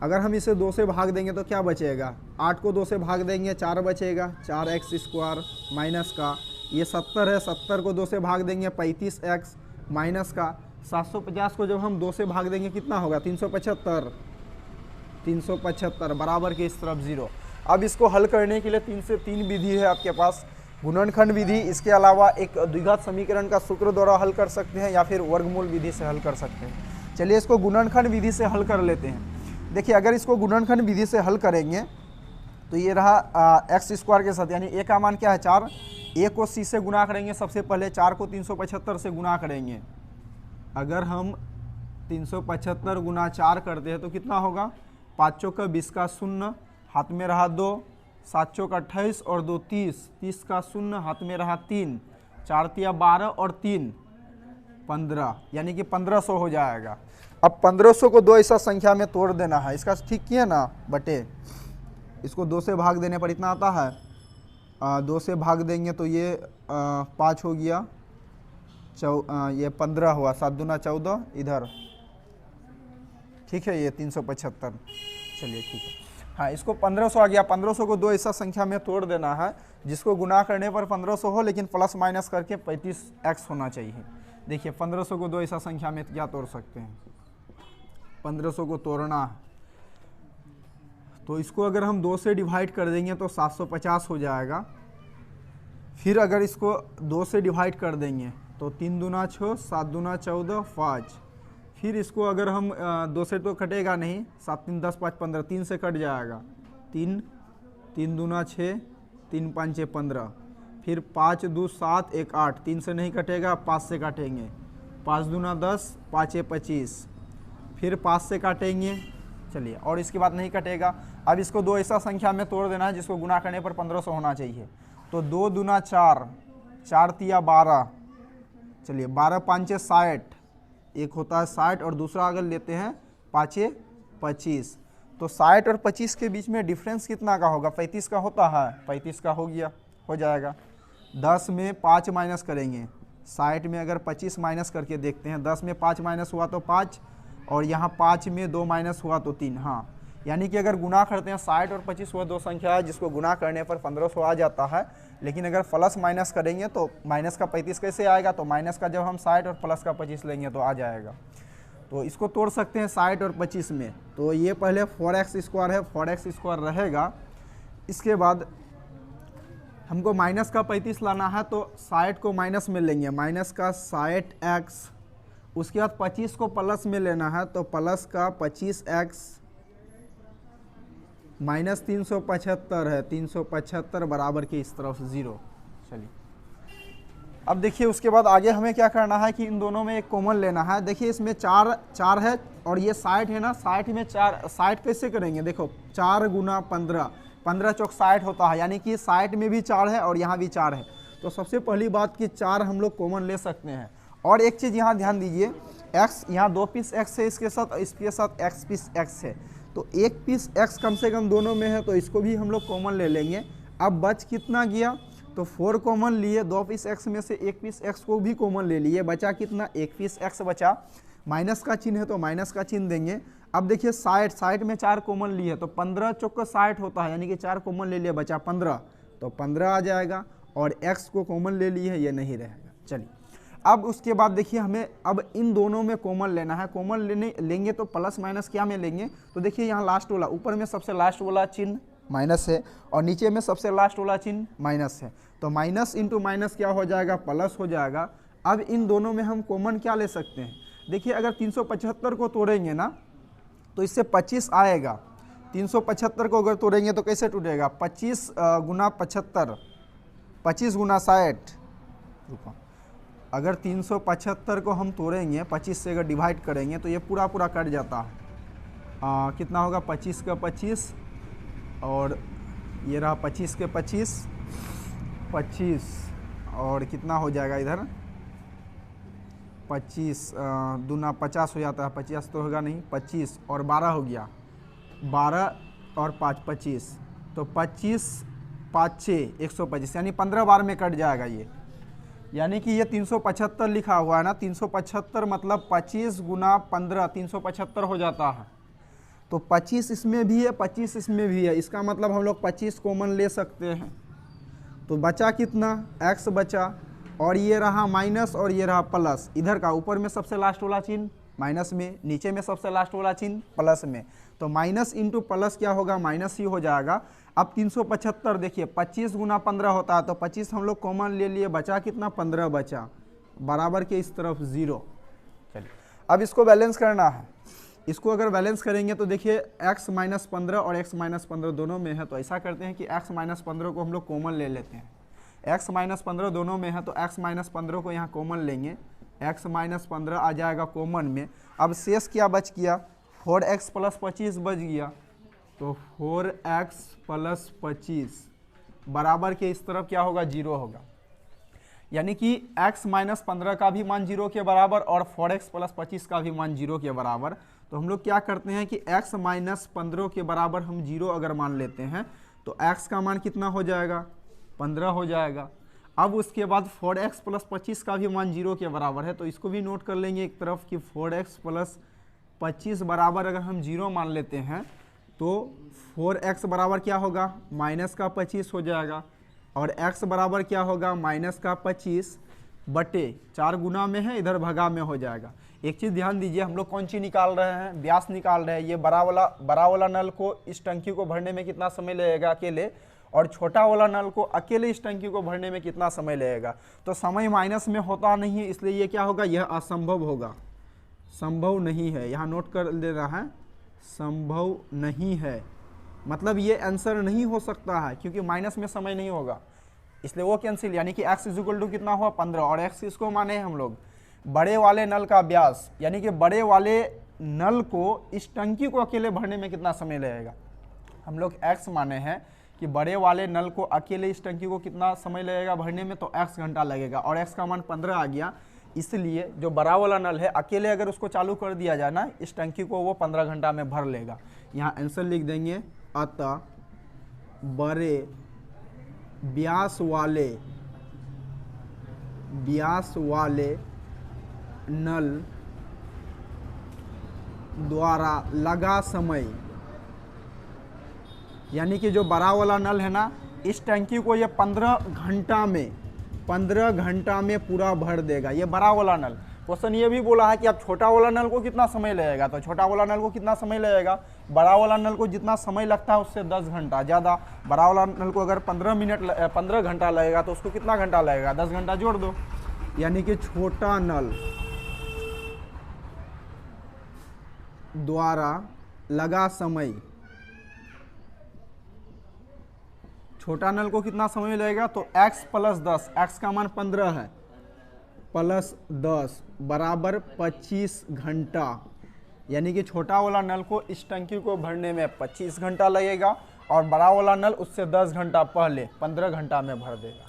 अगर हम इसे 2 से भाग देंगे तो क्या बचेगा, 8 को 2 से भाग देंगे 4 बचेगा, 4x स्क्वायर माइनस का ये 70 है, 70 को 2 से भाग देंगे 35x माइनस का 750 को जब हम 2 से भाग देंगे कितना होगा 375 बराबर के इस तरफ 0। अब इसको हल करने के लिए 3 से 3 विधि है आपके पास, गुणनखंड विधि, इसके अलावा एक द्विघात समीकरण का सूत्र द्वारा हल कर सकते हैं या फिर वर्गमूल विधि से हल कर सकते हैं। चलिए इसको गुणनखंड विधि से हल कर लेते हैं। देखिए अगर इसको गुणनखंड विधि से हल करेंगे तो ये रहा x स्क्वायर के साथ, यानी a का मान क्या है 4, a को c से गुना करेंगे, सबसे पहले 4 को 375 से गुना करेंगे। अगर हम 375 गुना 4 करते हैं तो कितना होगा, 5 चौक 20 का 0, हाथ में रहा 2, 7 चौक 28 और 2 30, 30 का 0, हाथ में रहा 3, 4 तिया 12 और 3 15, यानी कि 1500 हो जाएगा। अब 1500 को 2 ऐसा संख्या में तोड़ देना है, इसका ठीक किया ना बटे, इसको 2 से भाग देने पर इतना आता है, 2 से भाग देंगे तो ये 5 हो गया, ये 15 हुआ, 7 दूना 14 इधर, ठीक है, ये 375। चलिए ठीक है, हाँ इसको 1500 आ गया। 1500 को 2 ऐसा संख्या में तोड़ देना है जिसको गुना करने पर 1500 हो, लेकिन प्लस माइनस करके 35x होना चाहिए। देखिए 1500 को 2 ऐसा संख्या में क्या तोड़ सकते हैं, 1500 को तोड़ना है तो इसको अगर हम 2 से डिवाइड कर देंगे तो 750 हो जाएगा। फिर अगर इसको 2 से डिवाइड कर देंगे तो 3 दूना 6, 7 दूना 14, 5। फिर इसको अगर हम 2 से तो कटेगा नहीं, 7 3 10 5 15, 3 से कट जाएगा, 3 3 दूना 6, 3 5 6 15। फिर 5 2 7 1 8, 3 से नहीं कटेगा, 5 से काटेंगे, 5 दूना 10, 5 6 25। फिर 5 से काटेंगे, चलिए, और इसके बाद नहीं कटेगा। अब इसको दो ऐसा संख्या में तोड़ देना है जिसको गुना करने पर 1500 होना चाहिए। तो 2 दूना 4, 4 तिया 12, चलिए 12 5 6 60, एक होता है 60 और दूसरा अगर लेते हैं 5 6 25। तो 60 और 25 के बीच में डिफरेंस कितना का होगा? 35 का होता है, 35 का हो गया, हो जाएगा। 10 में 5 माइनस करेंगे, 60 में अगर 25 माइनस करके देखते हैं, 10 में 5 माइनस हुआ तो 5, और यहाँ 5 में 2 माइनस हुआ तो 3। हाँ, यानी कि अगर गुना करते हैं 60 और 25 वह दो संख्या है जिसको गुना करने पर 1500 आ जाता है। लेकिन अगर प्लस माइनस करेंगे तो माइनस का 35 कैसे आएगा? तो माइनस का जब हम 60 और प्लस का 25 लेंगे तो आ जाएगा। तो इसको तोड़ सकते हैं 60 और 25 में। तो ये पहले 4x² है, 4x² रहेगा। इसके बाद हमको माइनस का 35 लाना है, तो 60 को माइनस में लेंगे, माइनस का 60x। उसके बाद 25 को प्लस में लेना है, तो प्लस का 25x माइनस 375 है, 375 बराबर के इस तरफ 0। चलिए, अब देखिए उसके बाद आगे हमें क्या करना है कि इन दोनों में एक कॉमन लेना है। देखिए इसमें 4 है और ये 60 है ना, 60 में 4, 60 कैसे करेंगे? देखो 4 गुना 15, 15 चौक 60 होता है, यानी कि 60 में भी 4 है और यहाँ भी 4 है। तो सबसे पहली बात कि 4 हम लोग कॉमन ले सकते हैं। और एक चीज़ यहाँ ध्यान दीजिए, x यहाँ 2 पीस x है इसके साथ, इसके साथ x पीस x है, तो 1 पीस x कम से कम दोनों में है, तो इसको भी हम लोग कॉमन ले लेंगे। अब बच कितना गया? तो 4 कॉमन लिए, 2 पीस x में से 1 पीस x को भी कॉमन ले लिए, बचा कितना? 1 पीस x बचा। माइनस का चिन्ह है तो माइनस का चिन्ह देंगे। अब देखिए 60 में 4 कॉमन लिए, तो 15 चौक 60 होता है, यानी कि 4 कॉमन ले लिए, बचा 15, तो 15 आ जाएगा। और x को कॉमन ले लिए है, ये नहीं रहेगा। चलिए, अब उसके बाद देखिए हमें अब इन दोनों में कॉमन लेना है। कॉमन लेंगे तो प्लस माइनस क्या में लेंगे? तो देखिए यहाँ लास्ट वाला, ऊपर में सबसे लास्ट वाला चिन्ह माइनस है और नीचे में सबसे लास्ट वाला चिन्ह माइनस है, तो माइनस इंटू माइनस क्या हो जाएगा? प्लस हो जाएगा। अब इन दोनों में हम कॉमन क्या ले सकते हैं? देखिए अगर 375 को तोड़ेंगे ना, तो इससे 25 आएगा। 375 को अगर तोड़ेंगे तो कैसे टूटेगा? 25 गुना 75, 25 गुना 60। अगर 375 को हम तोड़ेंगे, 25 से अगर डिवाइड करेंगे तो ये पूरा पूरा कट जाता है। कितना होगा? 25 का 25, और ये रहा 25 के 25, 25, और कितना हो जाएगा इधर? 25 दूना 50 हो जाता है, 50 तो होगा नहीं, 25 और 12 हो गया, 12 और 5 25, तो 25 5 6 125, यानी 15 बार में कट जाएगा ये। यानी कि ये 375 लिखा हुआ है ना, 375 मतलब 25 गुना 15, 375 हो जाता है। तो 25 इसमें भी है, 25 इसमें भी है, इसका मतलब हम लोग 25 कॉमन ले सकते हैं। तो बचा कितना? x बचा, और ये रहा माइनस और ये रहा प्लस। इधर का ऊपर में सबसे लास्ट वाला चिन्ह माइनस में, नीचे में सबसे लास्ट वाला चिन्ह प्लस में, तो माइनस इंटू प्लस क्या होगा? माइनस ही हो जाएगा। अब 375 देखिए 25 गुना 15 होता है, तो 25 हम लोग कॉमन ले लिए, बचा कितना? 15 बचा, बराबर के इस तरफ 0। चलिए, अब इसको बैलेंस करना है। इसको अगर बैलेंस करेंगे तो देखिए x माइनस 15 और x माइनस 15 दोनों में है, तो ऐसा करते हैं कि x माइनस 15 को हम लोग कॉमन ले लेते हैं। x माइनस 15 दोनों में है, तो x माइनस 15 को यहाँ कॉमन लेंगे, x माइनस 15 आ जाएगा कॉमन में। अब शेष क्या बच गया? 4x प्लस 25 बच गया, तो 4x प्लस 25 बराबर के इस तरफ क्या होगा? 0 होगा। यानी कि x माइनस 15 का भी मान 0 के बराबर और 4x प्लस 25 का भी मान 0 के बराबर। तो हम लोग क्या करते हैं कि x माइनस 15 के बराबर हम 0 अगर मान लेते हैं, तो x का मान कितना हो जाएगा? 15 हो जाएगा। अब उसके बाद 4x प्लस 25 का भी मान 0 के बराबर है, तो इसको भी नोट कर लेंगे एक तरफ कि 4x प्लस 25 बराबर अगर हम 0 मान लेते हैं, तो 4x बराबर क्या होगा? माइनस का 25 हो जाएगा, और x बराबर क्या होगा? माइनस का 25 बटे 4 गुना में है, इधर भगा में हो जाएगा। एक चीज़ ध्यान दीजिए, हम लोग कौन सी निकाल रहे हैं? व्यास निकाल रहे हैं। ये बड़ा वाला नल को, इस टंकी को भरने में कितना समय लगेगा अकेले, और छोटा वाला नल को अकेले इस टंकी को भरने में कितना समय लगेगा। तो समय माइनस में होता नहीं है, इसलिए ये क्या होगा, यह असंभव होगा, संभव नहीं है। यहाँ नोट कर लेना है, संभव नहीं है, मतलब ये आंसर नहीं हो सकता है क्योंकि माइनस में समय नहीं होगा, इसलिए वो कैंसिल। यानी कि x इक्वल टू कितना हुआ 15, और x इसको माने हम लोग बड़े वाले नल का व्यास, यानी कि बड़े वाले नल को इस टंकी को अकेले भरने में कितना समय लगेगा। हम लोग x माने हैं कि बड़े वाले नल को अकेले इस टंकी को कितना समय लगेगा भरने में, तो x घंटा लगेगा, और x का मान 15 आ गया, इसलिए जो बड़ा वाला नल है अकेले अगर उसको चालू कर दिया जाए ना इस टंकी को, वो 15 घंटा में भर लेगा। यहाँ आंसर लिख देंगे, अतः बड़े व्यास वाले नल द्वारा लगा समय, यानी कि जो बड़ा वाला नल है ना इस टंकी को ये 15 घंटा में पूरा भर देगा, ये बड़ा वाला नल। क्वेश्चन ये भी बोला है कि अब छोटा वाला नल को कितना समय लगेगा, तो छोटा वाला नल को कितना समय लगेगा, बड़ा वाला नल को जितना समय लगता है उससे 10 घंटा ज़्यादा। बड़ा वाला नल को अगर 15 घंटा लगेगा तो उसको कितना घंटा लगेगा, 10 घंटा जोड़ दो, यानी कि छोटा नल द्वारा लगा समय, छोटा नल को कितना समय लगेगा, तो x प्लस 10, x का मान 15 है, प्लस 10 बराबर 25 घंटा, यानी कि छोटा वाला नल को इस टंकी को भरने में 25 घंटा लगेगा, और बड़ा वाला नल उससे 10 घंटा पहले 15 घंटा में भर देगा।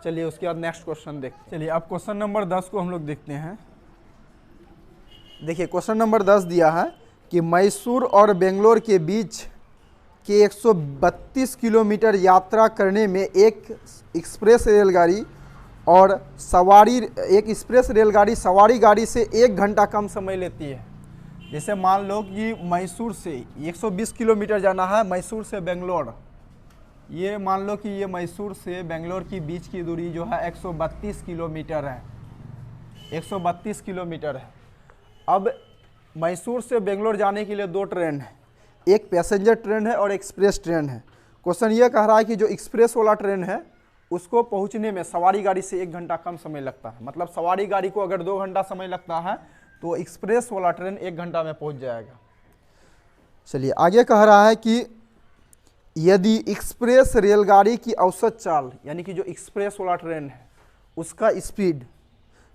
चलिए उसके बाद नेक्स्ट क्वेश्चन देखते। चलिए अब क्वेश्चन नंबर 10 को हम लोग देखते हैं। देखिए क्वेश्चन नंबर 10 दिया है कि मैसूर और बेंगलोर के बीच के 132 किलोमीटर यात्रा करने में एक एक्सप्रेस रेलगाड़ी सवारी गाड़ी से 1 घंटा कम समय लेती है। जैसे मान लो कि मैसूर से 120 किलोमीटर जाना है, मैसूर से बेंगलोर, ये मान लो कि ये मैसूर से बेंगलोर की बीच की दूरी जो है 132 किलोमीटर है, 132 किलोमीटर है। अब मैसूर से बेंगलोर जाने के लिए 2 ट्रेन है, एक पैसेंजर ट्रेन है और एक्सप्रेस ट्रेन है। क्वेश्चन ये कह रहा है कि जो एक्सप्रेस वाला ट्रेन है उसको पहुंचने में सवारी गाड़ी से 1 घंटा कम समय लगता है, मतलब सवारी गाड़ी को अगर 2 घंटा समय लगता है तो एक्सप्रेस वाला ट्रेन 1 घंटा में पहुंच जाएगा। चलिए आगे कह रहा है कि यदि एक्सप्रेस रेलगाड़ी की औसत चाल, यानी कि जो एक्सप्रेस वाला ट्रेन है उसका स्पीड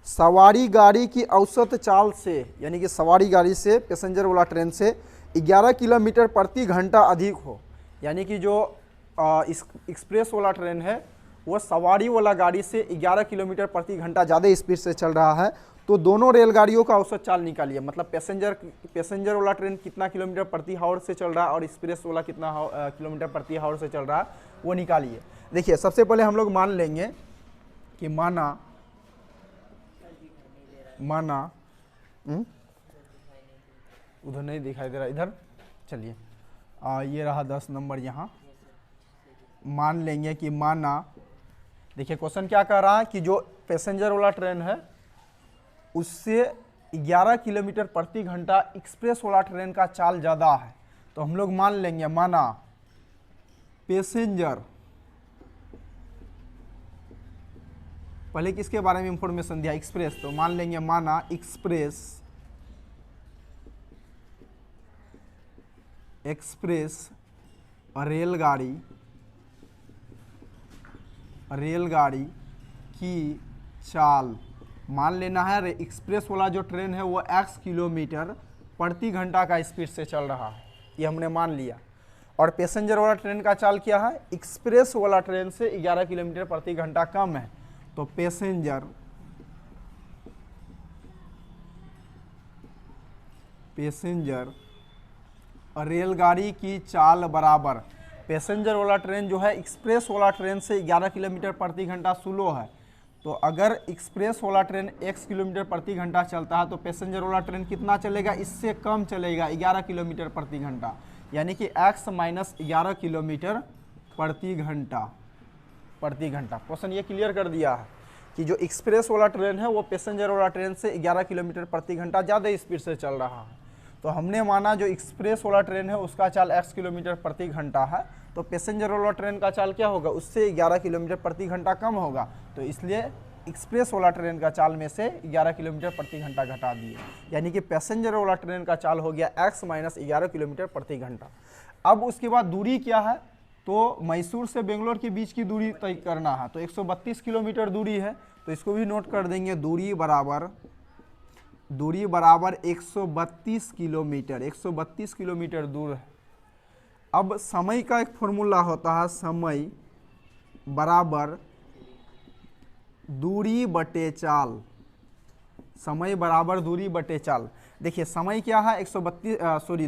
सवारी गाड़ी की औसत चाल से, यानी कि सवारी गाड़ी से पैसेंजर वाला ट्रेन से 11 किलोमीटर प्रति घंटा अधिक हो, यानी कि जो एक्सप्रेस वाला ट्रेन है वो सवारी वाला गाड़ी से 11 किलोमीटर प्रति घंटा ज़्यादा स्पीड से चल रहा है, तो दोनों रेलगाड़ियों का औसत चाल निकालिए। मतलब पैसेंजर वाला ट्रेन कितना किलोमीटर प्रति हावर से चल रहा है और एक्सप्रेस वाला कितना किलोमीटर प्रति हावर से चल रहा है, वो निकालिए। देखिए सबसे पहले हम लोग मान लेंगे कि माना उधर नहीं दिखाई दे रहा, इधर चलिए ये रहा 10 नंबर। यहाँ मान लेंगे कि देखिए क्वेश्चन क्या कह रहा है कि जो पैसेंजर वाला ट्रेन है उससे 11 किलोमीटर प्रति घंटा एक्सप्रेस वाला ट्रेन का चाल ज़्यादा है, तो हम लोग मान लेंगे पैसेंजर, पहले किसके बारे में इंफॉर्मेशन दिया, एक्सप्रेस, तो मान लेंगे एक्सप्रेस रेलगाड़ी की चाल, मान लेना है एक्सप्रेस वाला जो ट्रेन है वो x किलोमीटर प्रति घंटा का स्पीड से चल रहा है, ये हमने मान लिया। और पैसेंजर वाला ट्रेन का चाल क्या है, एक्सप्रेस वाला ट्रेन से 11 किलोमीटर प्रति घंटा कम है, तो पैसेंजर रेलगाड़ी की चाल बराबर, पैसेंजर वाला ट्रेन जो है एक्सप्रेस वाला ट्रेन से 11 किलोमीटर प्रति घंटा स्लो है, तो अगर एक्सप्रेस वाला ट्रेन x किलोमीटर प्रति घंटा चलता है तो पैसेंजर वाला ट्रेन कितना चलेगा, इससे कम चलेगा, 11 किलोमीटर प्रति घंटा, यानी कि x माइनस 11 किलोमीटर प्रति घंटा। क्वेश्चन ये क्लियर कर दिया है कि जो एक्सप्रेस वाला ट्रेन है वो पैसेंजर वाला ट्रेन से 11 किलोमीटर प्रति घंटा ज़्यादा स्पीड से चल रहा है। तो हमने माना जो एक्सप्रेस वाला ट्रेन है उसका चाल x किलोमीटर प्रति घंटा है, तो पैसेंजर वाला ट्रेन का चाल क्या होगा, उससे 11 किलोमीटर प्रति घंटा कम होगा, तो इसलिए एक्सप्रेस वाला ट्रेन का चाल में से 11 किलोमीटर प्रति घंटा घटा दिए, यानी कि पैसेंजर वाला ट्रेन का चाल हो गया x माइनस 11 किलोमीटर प्रति घंटा। अब उसके बाद दूरी क्या है, तो मैसूर से बेंगलोर के बीच की दूरी तय करना है, तो 132 किलोमीटर दूरी है, तो इसको भी नोट कर देंगे, दूरी बराबर 132 किलोमीटर, 132 किलोमीटर दूर है। अब समय का एक फॉर्मूला होता है, समय बराबर दूरी बटे चाल, समय बराबर दूरी बटे चाल। देखिए समय क्या है,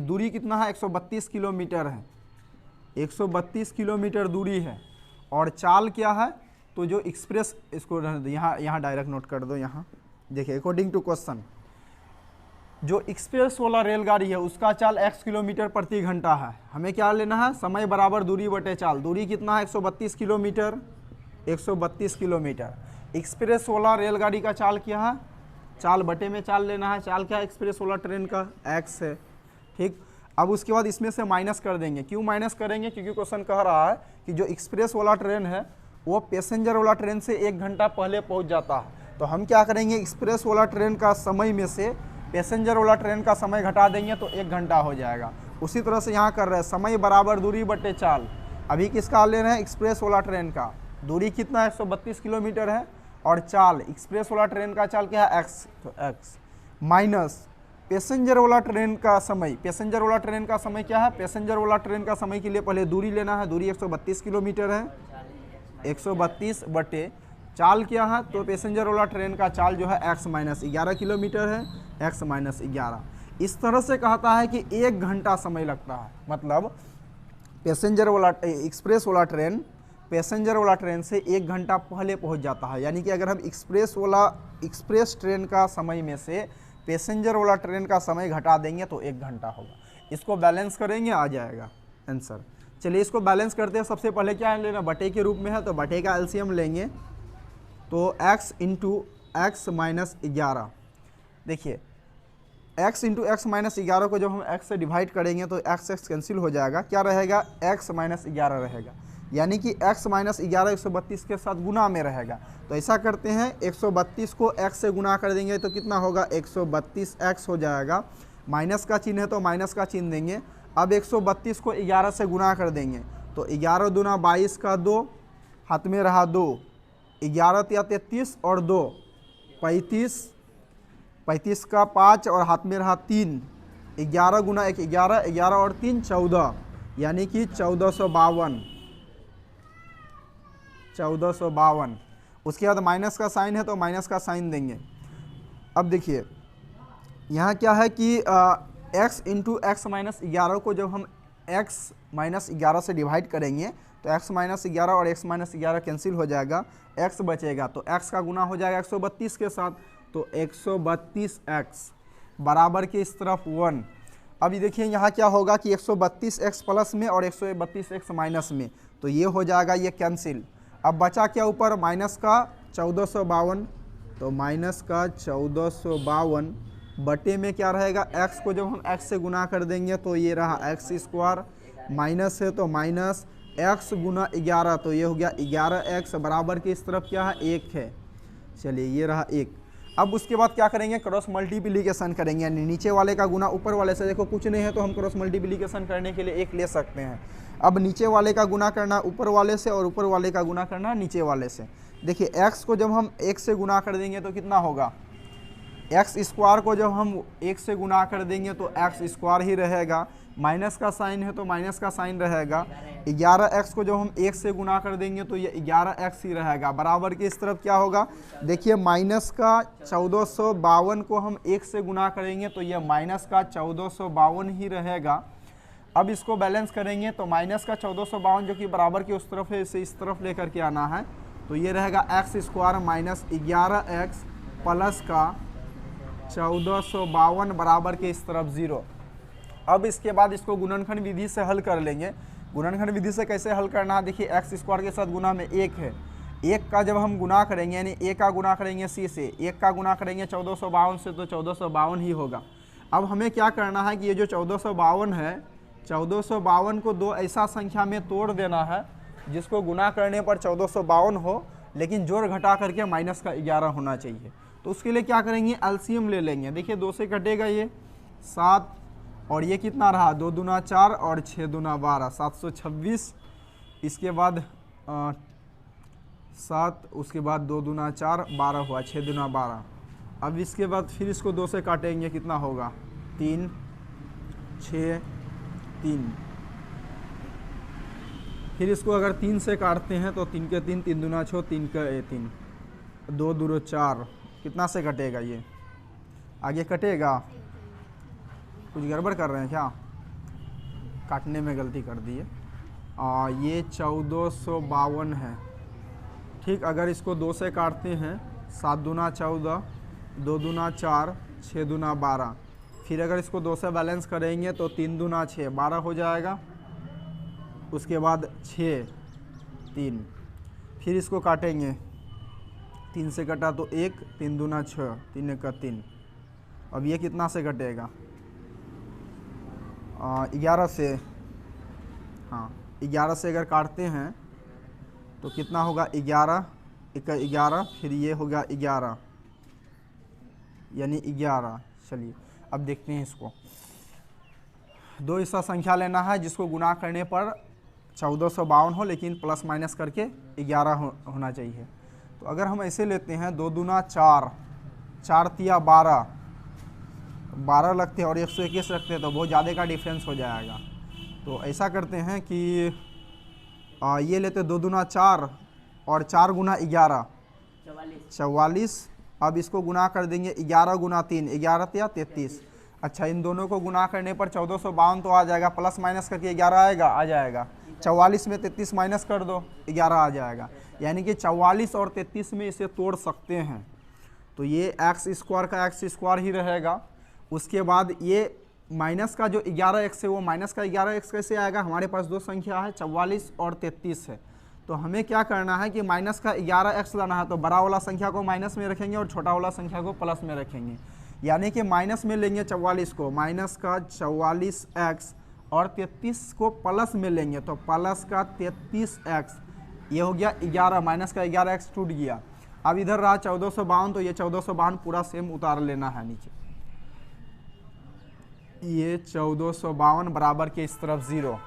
दूरी कितना है, 132 किलोमीटर है, 132 किलोमीटर दूरी है, और चाल क्या है, तो जो एक्सप्रेस, इसको यहाँ डायरेक्ट नोट कर दो। यहाँ देखिए अकॉर्डिंग टू क्वेश्चन जो एक्सप्रेस वाला रेलगाड़ी है उसका चाल x किलोमीटर प्रति घंटा है, हमें क्या लेना है, समय बराबर दूरी बटे चाल। दूरी कितना है, 132 किलोमीटर, 132 किलोमीटर। एक्सप्रेस वाला रेलगाड़ी का चाल क्या है, चाल बटे में चाल लेना है, चाल क्या है एक्सप्रेस वाला ट्रेन का, x है, ठीक। अब उसके बाद इसमें से माइनस कर देंगे। क्यों माइनस करेंगे, क्योंकि क्वेश्चन कह रहा है कि जो एक्सप्रेस वाला ट्रेन है वो पैसेंजर वाला ट्रेन से 1 घंटा पहले पहुंच जाता है, तो हम क्या करेंगे, एक्सप्रेस वाला ट्रेन का समय में से पैसेंजर वाला ट्रेन का समय घटा देंगे तो 1 घंटा हो जाएगा। उसी तरह से यहाँ कर रहे हैं, समय बराबर दूरी बटे चाल। अभी किसका ले रहे हैं, एक्सप्रेस वाला ट्रेन का। दूरी कितना है, 132 किलोमीटर है, और चाल एक्सप्रेस वाला ट्रेन का चाल क्या है, x, तो x माइनस पैसेंजर वाला ट्रेन का समय। पैसेंजर वाला ट्रेन का समय क्या है, पैसेंजर वाला ट्रेन का समय के लिए पहले दूरी लेना है, दूरी 132 किलोमीटर है, 132 बटे चाल क्या है, तो पैसेंजर वाला ट्रेन का चाल जो है x माइनस 11 किलोमीटर है, x माइनस 11। इस तरह से कहता है कि 1 घंटा समय लगता है, मतलब पैसेंजर वाला एक्सप्रेस वाला ट्रेन पैसेंजर वाला ट्रेन से 1 घंटा पहले पहुंच जाता है। यानी कि अगर हम एक्सप्रेस ट्रेन का समय में से पैसेंजर वाला ट्रेन का समय घटा देंगे तो 1 घंटा होगा। इसको बैलेंस करेंगे, आ जाएगा आंसर। चलिए इसको बैलेंस करते हैं। सबसे पहले क्या लेना, बटे के रूप में है, तो बटे का एलसीएम लेंगे, तो x इंटू एक्स माइनस 11। देखिए x इंटू एक्स माइनस 11 को जब हम x से डिवाइड करेंगे तो x कैंसिल हो जाएगा, क्या रहेगा, x माइनस 11 रहेगा, यानी कि x माइनस 11 132 के साथ गुना में रहेगा। तो ऐसा करते हैं, 132 को x से गुना कर देंगे तो कितना होगा, 132x हो जाएगा। माइनस का चिन्ह है तो माइनस का चिन्ह देंगे। अब 132 को 11 से गुना कर देंगे तो 11 दूना 22 का 2, हाथ में रहा 2, 11 या 33 और 2 35, 35 का 5 और हाथ में रहा 3, 11 गुना 1 11, 11 और 3 14, यानी कि 1452। उसके बाद माइनस का साइन है तो माइनस का साइन देंगे। अब देखिए यहाँ क्या है कि x इंटू एक्स माइनस 11 को जब हम x माइनस 11 से डिवाइड करेंगे तो x माइनस 11 और x माइनस 11 कैंसिल हो जाएगा, x बचेगा, तो x का गुना हो जाएगा 132 के साथ, तो 132x बराबर के इस तरफ 1। अभी देखिए यहाँ क्या होगा कि 132x प्लस में और 132x माइनस में, तो ये हो जाएगा ये कैंसिल। अब बचा क्या ऊपर, माइनस का 1452, तो माइनस का 1452 बटे में क्या रहेगा, x को जब हम x से गुना कर देंगे तो ये रहा x स्क्वायर, माइनस है तो माइनस x गुना 11, तो ये हो गया 11x बराबर के इस तरफ क्या है, 1 है। चलिए ये रहा 1। अब उसके बाद क्या करेंगे, क्रॉस मल्टीप्लिकेशन करेंगे, यानी नीचे वाले का गुना ऊपर वाले से। देखो कुछ नहीं है तो हम क्रॉस मल्टीप्लिकेशन करने के लिए 1 ले सकते हैं। अब नीचे वाले का गुना करना ऊपर वाले से और ऊपर वाले का गुना करना नीचे वाले से। देखिए x को जब हम 1 से गुना कर देंगे तो कितना होगा, एक्स स्क्वायर को जब हम 1 से गुना कर देंगे तो एक्स स्क्वायर ही रहेगा, माइनस का साइन है तो माइनस का साइन रहेगा। 11x को जब हम 1 से गुना कर देंगे तो ये 11x ही रहेगा, बराबर के इस तरफ क्या होगा, देखिए माइनस का 1452 को हम 1 से गुना करेंगे तो ये माइनस का 1452 ही रहेगा। अब इसको बैलेंस करेंगे तो माइनस का 1452 जो कि बराबर के उस तरफ है, इसे इस तरफ लेकर के आना है, तो ये रहेगा x square minus 11x plus का 1452 बराबर के इस तरफ 0। अब इसके बाद इसको गुणनखंड विधि से हल कर लेंगे। गुणनखंड विधि से कैसे हल करना है, देखिए एक्स स्क्वायर के साथ गुना में 1 है, 1 का जब हम गुना करेंगे यानी 1 का गुना करेंगे c से, 1 का गुना करेंगे 1452 से तो 1452 ही होगा। अब हमें क्या करना है कि ये जो 1452 है, 1452 को दो ऐसा संख्या में तोड़ देना है जिसको गुना करने पर 1452 हो, लेकिन जोड़ घटा करके माइनस का 11 होना चाहिए। तो उसके लिए क्या करेंगे, एलसीएम ले लेंगे। देखिए 2 से कटेगा ये 7, और ये कितना रहा, 2 दूना 4 और 6 दूना 12, 726। इसके बाद 7, उसके बाद 2 दूना 4, 12 हुआ, 6 दूना 12। अब इसके बाद फिर इसको 2 से काटेंगे, कितना होगा, 3, 6, 3। फिर इसको अगर 3 से काटते हैं तो 3 के 3, 3 दूना 6, 3 का 3, 2 दूना 4, कितना से कटेगा, ये आगे कटेगा। कुछ गड़बड़ कर रहे हैं क्या, काटने में गलती कर दी है। ये 1452 है, ठीक। अगर इसको 2 से काटते हैं, 7 दूना 14, 2 दूना 4, 6 दूना 12। फिर अगर इसको 2 से बैलेंस करेंगे तो 3 दूना 6, 12 हो जाएगा। उसके बाद 6, 3। फिर इसको काटेंगे, 3 से कटा तो 1, 3 दूना 6, 3 का 3। अब ये कितना से कटेगा, 11 से, हाँ 11 से अगर काटते हैं तो कितना होगा, 11, 11, फिर ये होगा 11, यानी 11। चलिए अब देखते हैं इसको। दो ऐसा संख्या लेना है जिसको गुना करने पर 1452 हो, लेकिन प्लस माइनस करके 11 होना चाहिए। तो अगर हम ऐसे लेते हैं, 2 दूना 4, 4 तिया 12, 12 लगते हैं और 121 रखते हैं तो बहुत ज़्यादा का डिफरेंस हो जाएगा। तो ऐसा करते हैं कि ये लेते 2 दूना 4 और 4 गुना 11, 44। अब इसको गुना कर देंगे, 11 गुना 3, 11 तिया 33। अच्छा, इन दोनों को गुना करने पर 1452 तो आ जाएगा, प्लस माइनस करके 11 आएगा, आ जाएगा। 44 में 33 माइनस कर दो, 11 आ जाएगा। यानी कि 44 और 33 में इसे तोड़ सकते हैं। तो ये एक्स स्क्वायर का एक्स स्क्वायर ही रहेगा। उसके बाद ये माइनस का जो 11x है वो माइनस का 11x कैसे आएगा, हमारे पास दो संख्या है 44 और 33 है। तो हमें क्या करना है कि माइनस का 11x लाना है, तो बड़ा वाला संख्या को माइनस में रखेंगे और छोटा वाला संख्या को प्लस में रखेंगे। यानी कि माइनस में लेंगे 44 को, माइनस का 44x, और 33 को प्लस में लेंगे तो प्लस का 33x। ये हो गया 11, माइनस का 11x टूट गया। अब इधर रहा 1452, तो ये 1452 पूरा सेम उतार लेना है नीचे। ये 1452 बराबर के इस तरफ 0।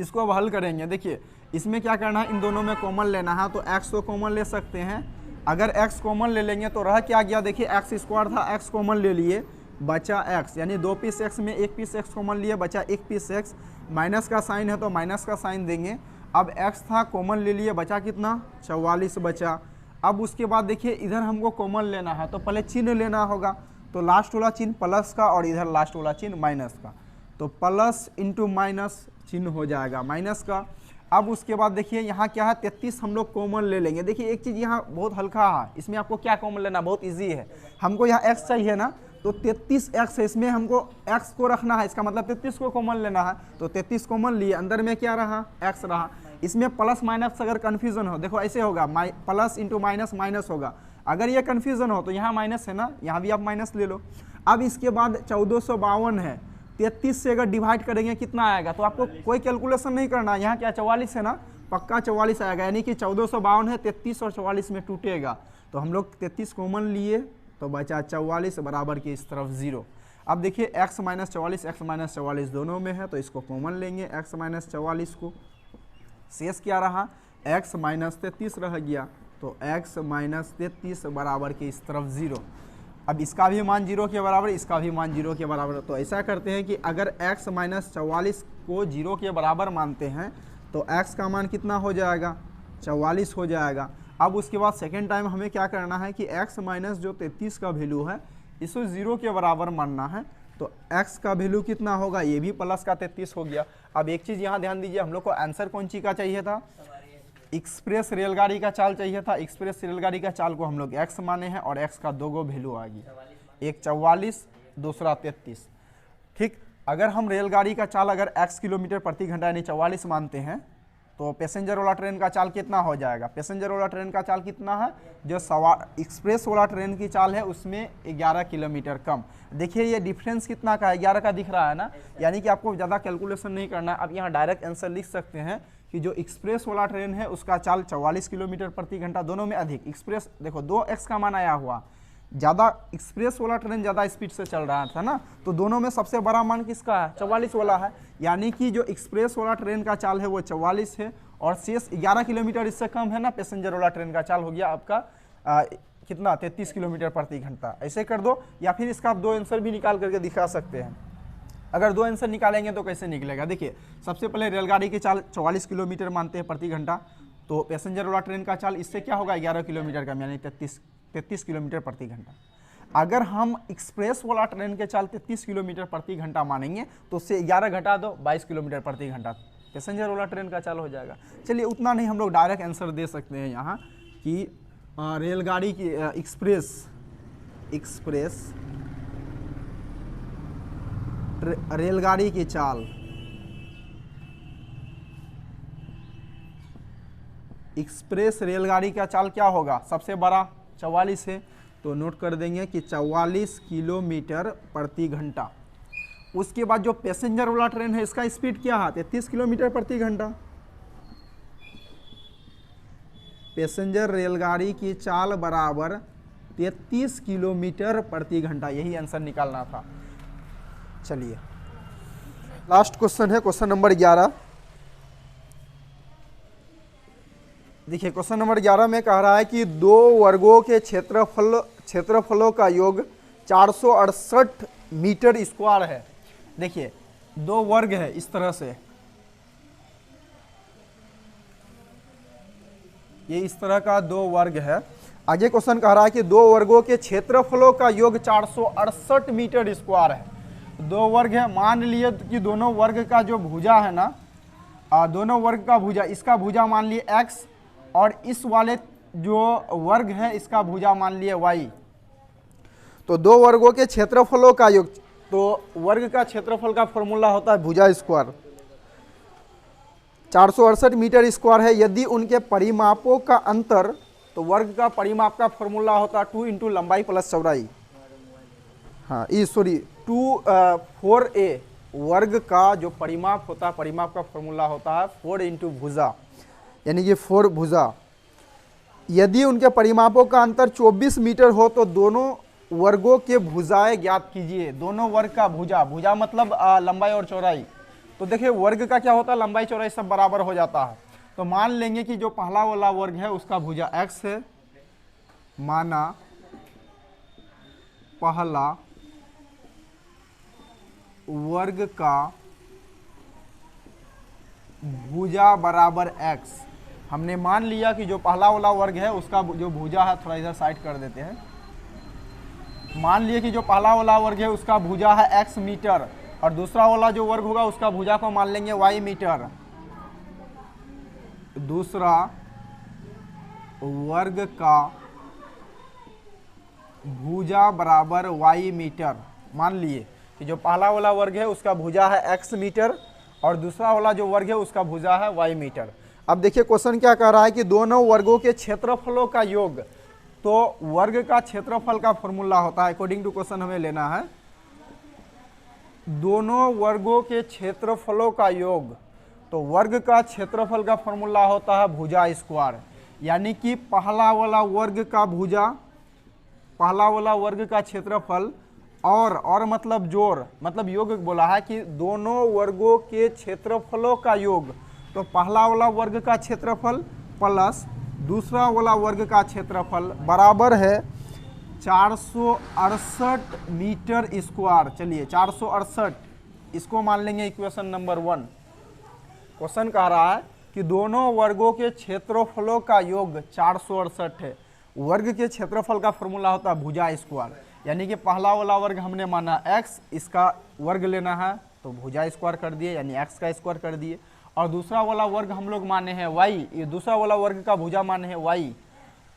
इसको अब हल करेंगे। देखिए इसमें क्या करना है, इन दोनों में कॉमन लेना है। तो x को कॉमन ले सकते हैं। अगर x कॉमन ले लेंगे तो रह क्या गया, देखिए x स्क्वायर था, x कॉमन ले लिए, बचा x, यानी 2 पीस x में 1 पीस x कॉमन लिए, बचा 1 पीस x। माइनस का साइन है तो माइनस का साइन देंगे। अब x था कॉमन ले लिए, बचा कितना, 44 बचा। अब उसके बाद देखिए इधर हमको कॉमन लेना है तो पहले चिन्ह लेना होगा। तो लास्ट वाला चिन्ह प्लस का और इधर लास्ट वाला चिन्ह माइनस का, तो प्लस इंटू माइनस चिन्ह हो जाएगा माइनस का। अब उसके बाद देखिए यहाँ क्या है, 33 हम लोग कॉमन ले लेंगे। देखिए एक चीज़ यहाँ बहुत हल्का है, इसमें आपको क्या कॉमन लेना, बहुत इजी है। हमको यहाँ x चाहिए ना, तो 33x है, इसमें हमको x को रखना है, इसका मतलब 33 को कॉमन लेना है। तो 33 कॉमन लिए, अंदर में क्या रहा, x रहा। इसमें प्लस माइनस अगर कन्फ्यूजन हो, देखो ऐसे होगा, प्लस इंटू माइनस माइनस होगा। अगर ये कन्फ्यूजन हो तो यहाँ माइनस है ना, यहाँ भी आप माइनस ले लो। अब इसके बाद 1452 है, 33 से अगर डिवाइड करेंगे कितना आएगा, तो आपको कोई कैलकुलेशन नहीं करना। यहाँ क्या 44 है ना, पक्का 44 आएगा, यानी कि 1452 है, 33 और 44 में टूटेगा। तो हम लोग 33 कॉमन लिए तो बचा 44 बराबर के इस तरफ 0। अब देखिए x माइनस 44, x माइनस 44 दोनों में है तो इसको कॉमन लेंगे, x माइनस 44 को। शेष क्या रहा, x माइनस 33 रह गया, तो x माइनस 33 बराबर के इस तरफ 0। अब इसका भी मान 0 के बराबर, इसका भी मान 0 के बराबर। तो ऐसा करते हैं कि अगर x माइनस 44 को 0 के बराबर मानते हैं तो x का मान कितना हो जाएगा, 44 हो जाएगा। अब उसके बाद सेकेंड टाइम हमें क्या करना है कि x माइनस जो 33 का वैल्यू है इसको 0 के बराबर मानना है। तो x का वैल्यू कितना होगा, ये भी प्लस का 33 हो गया। अब एक चीज़ यहाँ ध्यान दीजिए, हम लोग को आंसर कौन सी का चाहिए था, एक्सप्रेस रेलगाड़ी का चाल चाहिए था। एक्सप्रेस रेलगाड़ी का चाल को हम लोग x माने हैं और x का 2 गो वैल्यू आ गया, एक 44, दूसरा 33। ठीक, अगर हम रेलगाड़ी का चाल अगर x किलोमीटर प्रति घंटा यानी 44 मानते हैं तो पैसेंजर वाला ट्रेन का चाल कितना हो जाएगा, पैसेंजर वाला ट्रेन का चाल कितना है, जो एक्सप्रेस वाला ट्रेन की चाल है उसमें 11 किलोमीटर कम। देखिए ये डिफरेंस कितना का है, 11 का दिख रहा है ना, यानी कि आपको ज़्यादा कैलकुलेशन नहीं करना है। आप यहाँ डायरेक्ट आंसर लिख सकते हैं कि जो एक्सप्रेस वाला ट्रेन है उसका चाल 44 किलोमीटर प्रति घंटा, दोनों में अधिक। एक्सप्रेस देखो 2x का मान आया हुआ, ज़्यादा एक्सप्रेस वाला ट्रेन ज़्यादा स्पीड से चल रहा था ना, तो दोनों में सबसे बड़ा मान किसका है, 44 वाला है। यानी कि जो एक्सप्रेस वाला ट्रेन का चाल है वो 44 है और शेष 11 किलोमीटर इससे कम है ना, पैसेंजर वाला ट्रेन का चाल हो गया आपका कितना 33 किलोमीटर प्रति घंटा। ऐसे कर दो, या फिर इसका आप 2 आंसर भी निकाल करके दिखा सकते हैं। अगर 2 आंसर निकालेंगे तो कैसे निकलेगा, देखिए सबसे पहले रेलगाड़ी की चाल 44 किलोमीटर मानते हैं प्रति घंटा, तो पैसेंजर वाला ट्रेन का चाल इससे क्या होगा 11 किलोमीटर कम, यानी 33 किलोमीटर प्रति घंटा। अगर हम एक्सप्रेस वाला ट्रेन के चाल 33 किलोमीटर प्रति घंटा मानेंगे तो उससे 11 घटा दो 22 किलोमीटर प्रति घंटा, पैसेंजर वाला ट्रेन का चाल हो जाएगा। चलिए उतना नहीं, हम लोग डायरेक्ट आंसर दे सकते हैं यहाँ कि रेलगाड़ी की रेलगाड़ी की चाल एक्सप्रेस रेलगाड़ी का चाल क्या होगा, सबसे बड़ा 44 है, तो नोट कर देंगे कि 44 किलोमीटर प्रति घंटा। उसके बाद जो पैसेंजर वाला ट्रेन है इसका स्पीड क्या है, 33 किलोमीटर प्रति घंटा। पैसेंजर रेलगाड़ी की चाल बराबर 33 किलोमीटर प्रति घंटा, यही आंसर निकालना था। चलिए लास्ट क्वेश्चन है क्वेश्चन नंबर 11। देखिए क्वेश्चन नंबर 11 में कह रहा है कि 2 वर्गों के क्षेत्रफलों का योग 468 मीटर स्क्वायर है। देखिए 2 वर्ग है इस तरह से, ये इस तरह का 2 वर्ग है। आगे क्वेश्चन कह रहा है कि 2 वर्गों के क्षेत्रफलों का योग 468 मीटर स्क्वायर है। 2 वर्ग है, मान लिए कि दोनों वर्ग का जो भुजा है ना, दोनों वर्ग का भुजा, इसका भुजा मान लिए x और इस वाले जो वर्ग है इसका भुजा मान लिए y। तो 2 वर्गों के क्षेत्रफलों का योग, तो वर्ग का क्षेत्रफल का फॉर्मूला होता है भुजा स्क्वायर, 468 मीटर स्क्वायर है। यदि उनके परिमापों का अंतर, तो वर्ग का परिमाप का फॉर्मूला होता है 2 इंटू लंबाई प्लस चौड़ाई, हाँ 4a। वर्ग का जो परिमाप होता है, परिमाप का फॉर्मूला होता है 4 इंटू भुजा, यानी कि 4 भुजा। यदि उनके परिमापों का अंतर 24 मीटर हो तो दोनों वर्गों के भुजाएं ज्ञात कीजिए। दोनों वर्ग का भुजा, भुजा मतलब लंबाई और चौड़ाई। तो देखिए वर्ग का क्या होता है, लंबाई चौड़ाई सब बराबर हो जाता है। तो मान लेंगे कि जो पहला वाला वर्ग है उसका भुजा x है, माना पहला वर्ग का भुजा बराबर x। हमने मान लिया कि जो पहला वाला वर्ग है उसका जो भुजा है, थोड़ा इधर साइड कर देते हैं, मान लिए कि जो पहला वाला वर्ग है उसका भुजा है x मीटर और दूसरा वाला जो वर्ग होगा उसका भुजा को मान लेंगे y मीटर। दूसरा वर्ग का भुजा बराबर y मीटर, मान लिए कि जो पहला वाला वर्ग है उसका भुजा है x मीटर और दूसरा वाला जो वर्ग है उसका भुजा है y मीटर। अब देखिए क्वेश्चन क्या कह रहा है कि दोनों वर्गों के क्षेत्रफलों का योग, तो वर्ग का क्षेत्रफल का फॉर्मूला होता है, अकॉर्डिंग टू क्वेश्चन हमें लेना है दोनों वर्गों के क्षेत्रफलों का योग। तो वर्ग का क्षेत्रफल का फॉर्मूला होता है भुजा स्क्वायर, यानी कि पहला वाला वर्ग का भुजा, पहला वाला वर्ग का क्षेत्रफल और मतलब जोड़, मतलब योग बोला है कि दोनों वर्गों के क्षेत्रफलों का योग। तो पहला वाला वर्ग का क्षेत्रफल प्लस दूसरा वाला वर्ग का क्षेत्रफल बराबर है 468 मीटर स्क्वायर। चलिए 468 इसको मान लेंगे इक्वेशन नंबर 1। क्वेश्चन कह रहा है कि दोनों वर्गों के क्षेत्रफलों का योग 468 है। वर्ग के क्षेत्रफल का फॉर्मूला होता है भुजा स्क्वायर, यानी कि पहला वाला वर्ग हमने माना x, इसका वर्ग लेना है तो भुजा स्क्वायर कर दिए, यानी x का स्क्वायर कर दिए। और दूसरा वाला वर्ग हम लोग माने हैं y, ये दूसरा वाला वर्ग का भुजा माने हैं y,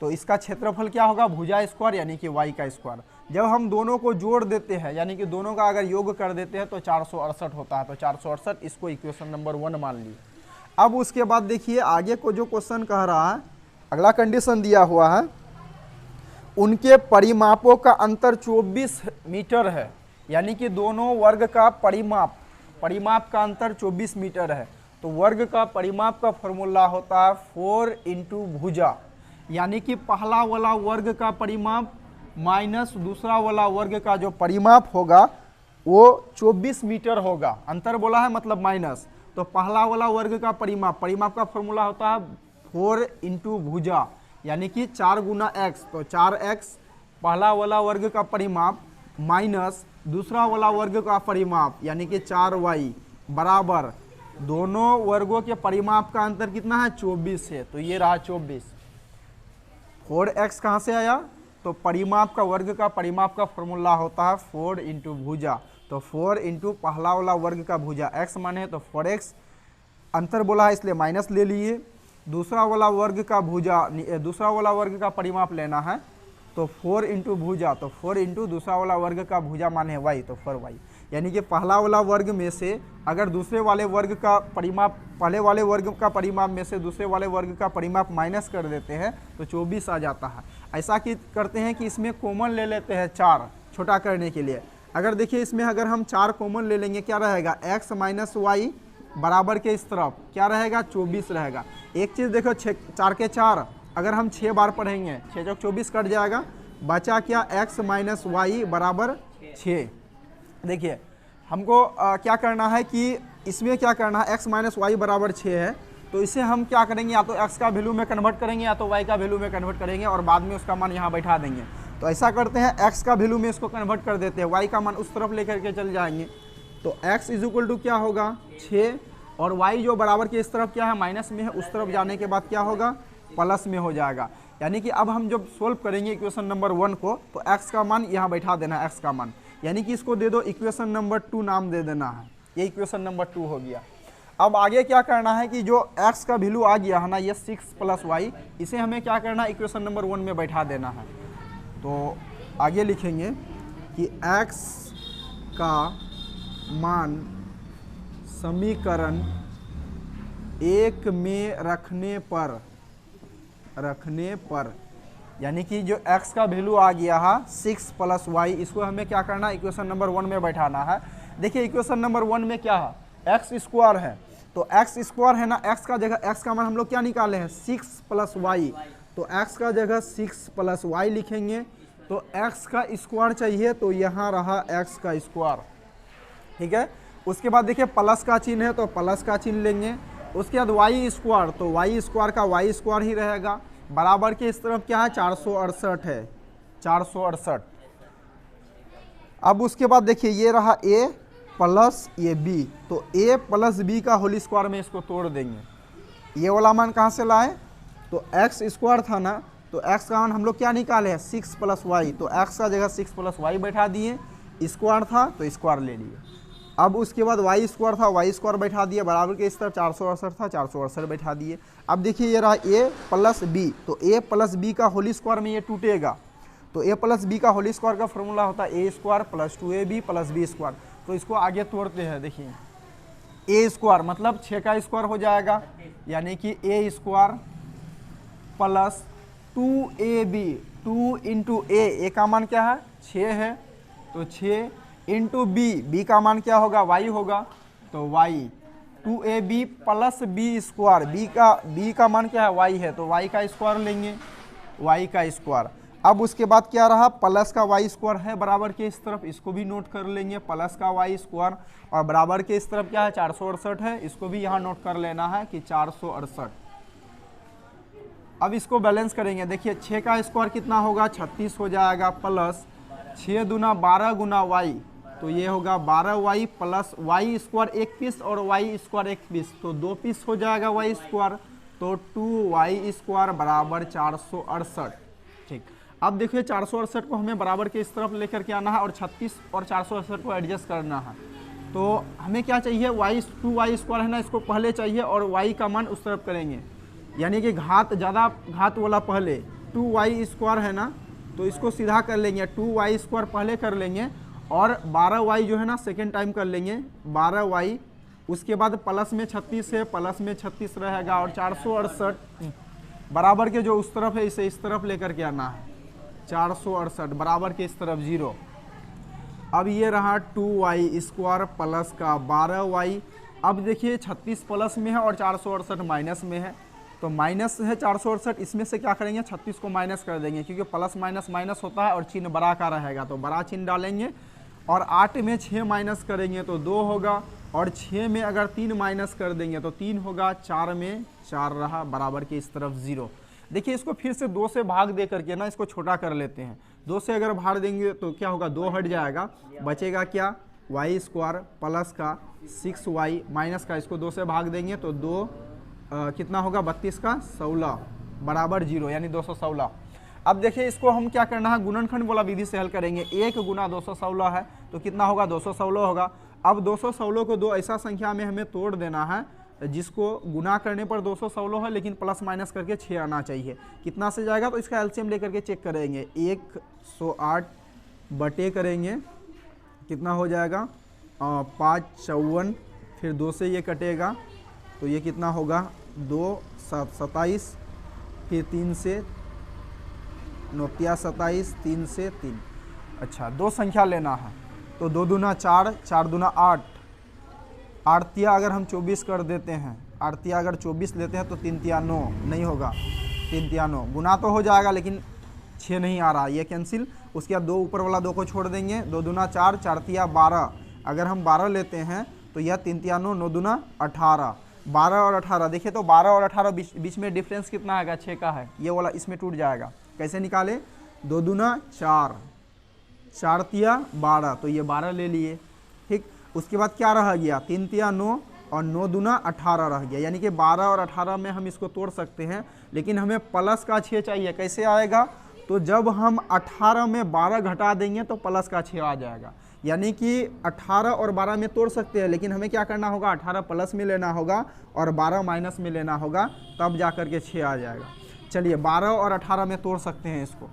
तो इसका क्षेत्रफल क्या होगा भुजा स्क्वायर, यानी कि y का स्क्वायर। जब हम दोनों को जोड़ देते हैं, यानी कि दोनों का अगर योग कर देते हैं तो 468 होता है। तो 468 इसको इक्वेशन नंबर 1 मान लिए। अब उसके बाद देखिए आगे को जो क्वेश्चन कह रहा है, अगला कंडीशन दिया हुआ है, उनके परिमापों का अंतर 24 मीटर है, यानी कि दोनों वर्ग का परिमाप का अंतर 24 मीटर है। तो वर्ग का परिमाप का फॉर्मूला होता है 4 इंटू भुजा, यानी कि पहला वाला वर्ग का परिमाप माइनस दूसरा वाला वर्ग का जो परिमाप होगा वो 24 मीटर होगा। अंतर बोला है मतलब माइनस, तो पहला वाला वर्ग का परिमाप का फॉर्मूला होता है 4 इंटू भुजा, यानी कि 4 गुना एक्स, तो 4x पहला वाला वर्ग का परिमाप माइनस दूसरा वाला वर्ग का परिमाप यानी कि 4y बराबर दोनों वर्गों के परिमाप का अंतर कितना है 24 है। तो ये रहा 24। 4x कहाँ से आया, तो परिमाप का वर्ग का परिमाप का फॉर्मूला होता है 4 इंटू भुजा, तो 4 इंटू पहला वाला वर्ग का भुजा x माने तो 4x, अंतर बोला है इसलिए माइनस ले लिए। दूसरा वाला वर्ग का भुजा, दूसरा वाला वर्ग का परिमाप लेना है तो 4 इंटू भुजा, तो 4 इंटू दूसरा वाला वर्ग का भुजा माने है y, तो 4y, यानी कि पहला वाला वर्ग में से अगर दूसरे वाले वर्ग का परिमाप पहले वाले वर्ग का परिमाप में से दूसरे वाले वर्ग का परिमाप माइनस कर देते हैं तो 24 आ जाता है। ऐसा कि करते हैं कि इसमें कॉमन ले लेते हैं 4 छोटा करने के लिए। अगर देखिए इसमें अगर हम 4 कॉमन ले लेंगे क्या रहेगा, x माइनस वाई बराबर के इस तरफ क्या रहेगा 24 रहेगा। एक चीज़ देखो 4 के 4 अगर हम 6 बार पढ़ेंगे 6 चौक 24 कट जाएगा, बचा क्या x माइनस वाई बराबर 6। देखिए हमको क्या करना है कि इसमें क्या करना है, x माइनस वाई बराबर 6 है, तो इसे हम क्या करेंगे या तो x का वैल्यू में कन्वर्ट करेंगे या तो y का वैल्यू में कन्वर्ट करेंगे और बाद में उसका मान यहाँ बैठा देंगे। तो ऐसा करते हैं x का वैल्यू में इसको कन्वर्ट कर देते हैं, y का मान उस तरफ लेकर के चल जाएंगे। तो x इज इक्वल टू क्या होगा 6 और y जो बराबर के इस तरफ क्या है माइनस में है, उस तरफ जाने के बाद क्या होगा प्लस में हो जाएगा। यानी कि अब हम जब सोल्व करेंगे इक्वेशन नंबर 1 को तो x का मान यहाँ बैठा देना है, x का मान, यानी कि इसको दे दो इक्वेशन नंबर 2 नाम दे देना है, ये इक्वेशन नंबर 2 हो गया। अब आगे क्या करना है कि जो x का वैल्यू आ गया है ना ये 6 प्लस वाई, इसे हमें क्या करना है इक्वेशन नंबर 1 में बैठा देना है। तो आगे लिखेंगे कि x का मान समीकरण 1 में रखने पर यानी कि जो x का वैल्यू आ गया है 6 प्लस वाई, इसको हमें क्या करना है इक्वेशन नंबर 1 में बैठाना है। देखिए इक्वेशन नंबर 1 में क्या है x स्क्वायर है, तो x स्क्वायर है ना, x का जगह x का मान हम लोग क्या निकाले हैं 6 प्लस वाई, तो x का जगह 6 प्लस वाई लिखेंगे। तो x का स्क्वायर चाहिए तो यहाँ रहा x का स्क्वायर, ठीक है। उसके बाद देखिए प्लस का चिन्ह है तो प्लस का चिन्ह लेंगे। उसके बाद वाई स्क्वायर, तो वाई स्क्वायर का वाई स्क्वायर ही रहेगा, बराबर के इस तरफ क्या है 468 है, 468। अब उसके बाद देखिए ये रहा a प्लस ये b, तो a प्लस b का होल स्क्वायर में इसको तोड़ देंगे। ये वाला मान कहाँ से लाए, तो x स्क्वायर था ना, तो x का मान हम लोग क्या निकाले हैं 6 प्लस वाई, तो x का जगह 6 प्लस वाई बैठा दिए, स्क्वायर था तो स्क्वायर ले लिए। अब उसके बाद वाई स्क्वायर था, वाई स्क्वायर बैठा दिया, बराबर के इस तरफ 468 था, 468 बैठा दिए। अब देखिए ये रहा a प्लस b, तो a प्लस b का होल स्क्वायर में ये टूटेगा, तो a प्लस b का होल स्क्वायर का फॉर्मूला होता है a square plus 2ab plus b square. तो इसको आगे तोड़ते हैं, देखिए a स्क्वायर मतलब 6 का स्क्वायर हो जाएगा, यानी कि a square plus 2ab, 2 into a का मान क्या है 6 है, तो 6 इंटू b का मान क्या होगा y होगा, तो y 2ab plus b square, b का मान क्या है y है, तो y का स्क्वायर लेंगे, y का स्क्वायर। अब उसके बाद क्या रहा प्लस का y स्क्वायर है बराबर के इस तरफ, इसको भी नोट कर लेंगे प्लस का y स्क्वायर, और बराबर के इस तरफ क्या है 468 है, इसको भी यहाँ नोट कर लेना है कि 468। अब इसको बैलेंस करेंगे, देखिए 6 का स्क्वायर कितना होगा 36 हो जाएगा, प्लस 6 दूना 12 गुना y, तो ये होगा 12y plus Y square 1 piece और वाई स्क्वायर 1 पीस, तो 2 पीस हो जाएगा वाई स्क्वायर, तो 2y स्क्वायर बराबर 468। ठीक, अब देखिए 468 को हमें बराबर के इस तरफ लेकर के आना है और 36 और 468 को एडजस्ट करना है। तो हमें क्या चाहिए 2y स्क्वायर है ना, इसको पहले चाहिए और y का मान उस तरफ करेंगे, यानी कि ज़्यादा घात वाला पहले 2y स्क्वायर है ना, तो इसको सीधा कर लेंगे, 2y स्क्वायर पहले कर लेंगे और 12y जो है ना सेकेंड टाइम कर लेंगे, 12y उसके बाद प्लस में 36 है, प्लस में 36 रहेगा और 468 बराबर के जो उस तरफ है इसे इस तरफ लेकर के आना है। 468 बराबर के इस तरफ 0। अब ये रहा 2y स्क्वायर प्लस का 12y। अब देखिए 36 प्लस में है और 468 माइनस में है, तो माइनस है 468, इसमें से क्या करेंगे 36 को माइनस कर देंगे क्योंकि प्लस माइनस माइनस होता है और चिन्ह बड़ा का रहेगा तो बड़ा चिन्ह डालेंगे। और 8 में 6 माइनस करेंगे तो 2 होगा और 6 में अगर 3 माइनस कर देंगे तो 3 होगा। 4 में 4 रहा बराबर के इस तरफ 0। देखिए इसको फिर से 2 से भाग दे करके ना इसको छोटा कर लेते हैं। 2 से अगर भाग देंगे तो क्या होगा, 2 हट जाएगा, बचेगा क्या y स्क्वायर प्लस का 6y माइनस का, इसको 2 से भाग देंगे तो 2 कितना होगा 32 का 16 बराबर 0 यानी 216। अब देखिए इसको हम क्या करना है, गुणनखंड वाला विधि से हल करेंगे। 1 गुना 216 है तो कितना होगा 216 होगा। अब 216 को 2 ऐसा संख्या में हमें तोड़ देना है जिसको गुना करने पर 216 है लेकिन प्लस माइनस करके 6 आना चाहिए। कितना से जाएगा तो इसका एलसीएम लेकर के चेक करेंगे। 108 बटे करेंगे कितना हो जाएगा 5 54, फिर 2 से ये कटेगा तो ये कितना होगा 2 27, फिर 3 से 9 27, 3 से 3। अच्छा 2 संख्या लेना है तो 2 दूना 4, 4 दूना 8, आठतिया अगर हम 24 कर देते हैं, आठतिया अगर 24 लेते हैं तो 3 तिया 9 नहीं होगा, 3 तिया 9 गुना तो हो जाएगा लेकिन 6 नहीं आ रहा, ये कैंसिल। उसके बाद 2 ऊपर वाला 2 को छोड़ देंगे, 2 दूना 4, 4 तिया 12, अगर हम 12 लेते हैं तो यह 3 तिया 9, 9 दूना 18, 12 और 18। देखिए तो 12 और 18 बीच में डिफरेंस कितना आएगा 6 का है, ये वाला इसमें टूट जाएगा। कैसे निकाले, 2 दूना 4, 4 तिया 12 तो ये 12 ले लिए, ठीक। उसके बाद क्या रह गया 3 तिया 9 और 9 दूना 18 रह गया, यानी कि 12 और 18 में हम इसको तोड़ सकते हैं लेकिन हमें प्लस का 6 चाहिए। कैसे आएगा, तो जब हम 18 में 12 घटा देंगे तो प्लस का 6 आ जाएगा। यानी कि 18 और 12 में तोड़ सकते हैं लेकिन हमें क्या करना होगा 18 प्लस में लेना होगा और 12 माइनस में लेना होगा, तब जा कर के 6 आ जाएगा। चलिए 12 और 18 में तोड़ सकते हैं इसको,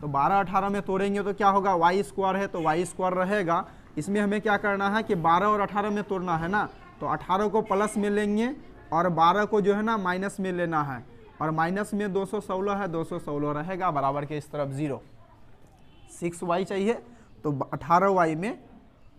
तो 12 18 में तोड़ेंगे तो क्या होगा, y स्क्वायर है तो y स्क्वायर रहेगा। इसमें हमें क्या करना है कि 12 और 18 में तोड़ना है ना, तो 18 को प्लस में लेंगे और 12 को जो है ना माइनस में लेना है, और माइनस में 216 है, 216 रहेगा बराबर के इस तरफ 0। 6y चाहिए तो 18y में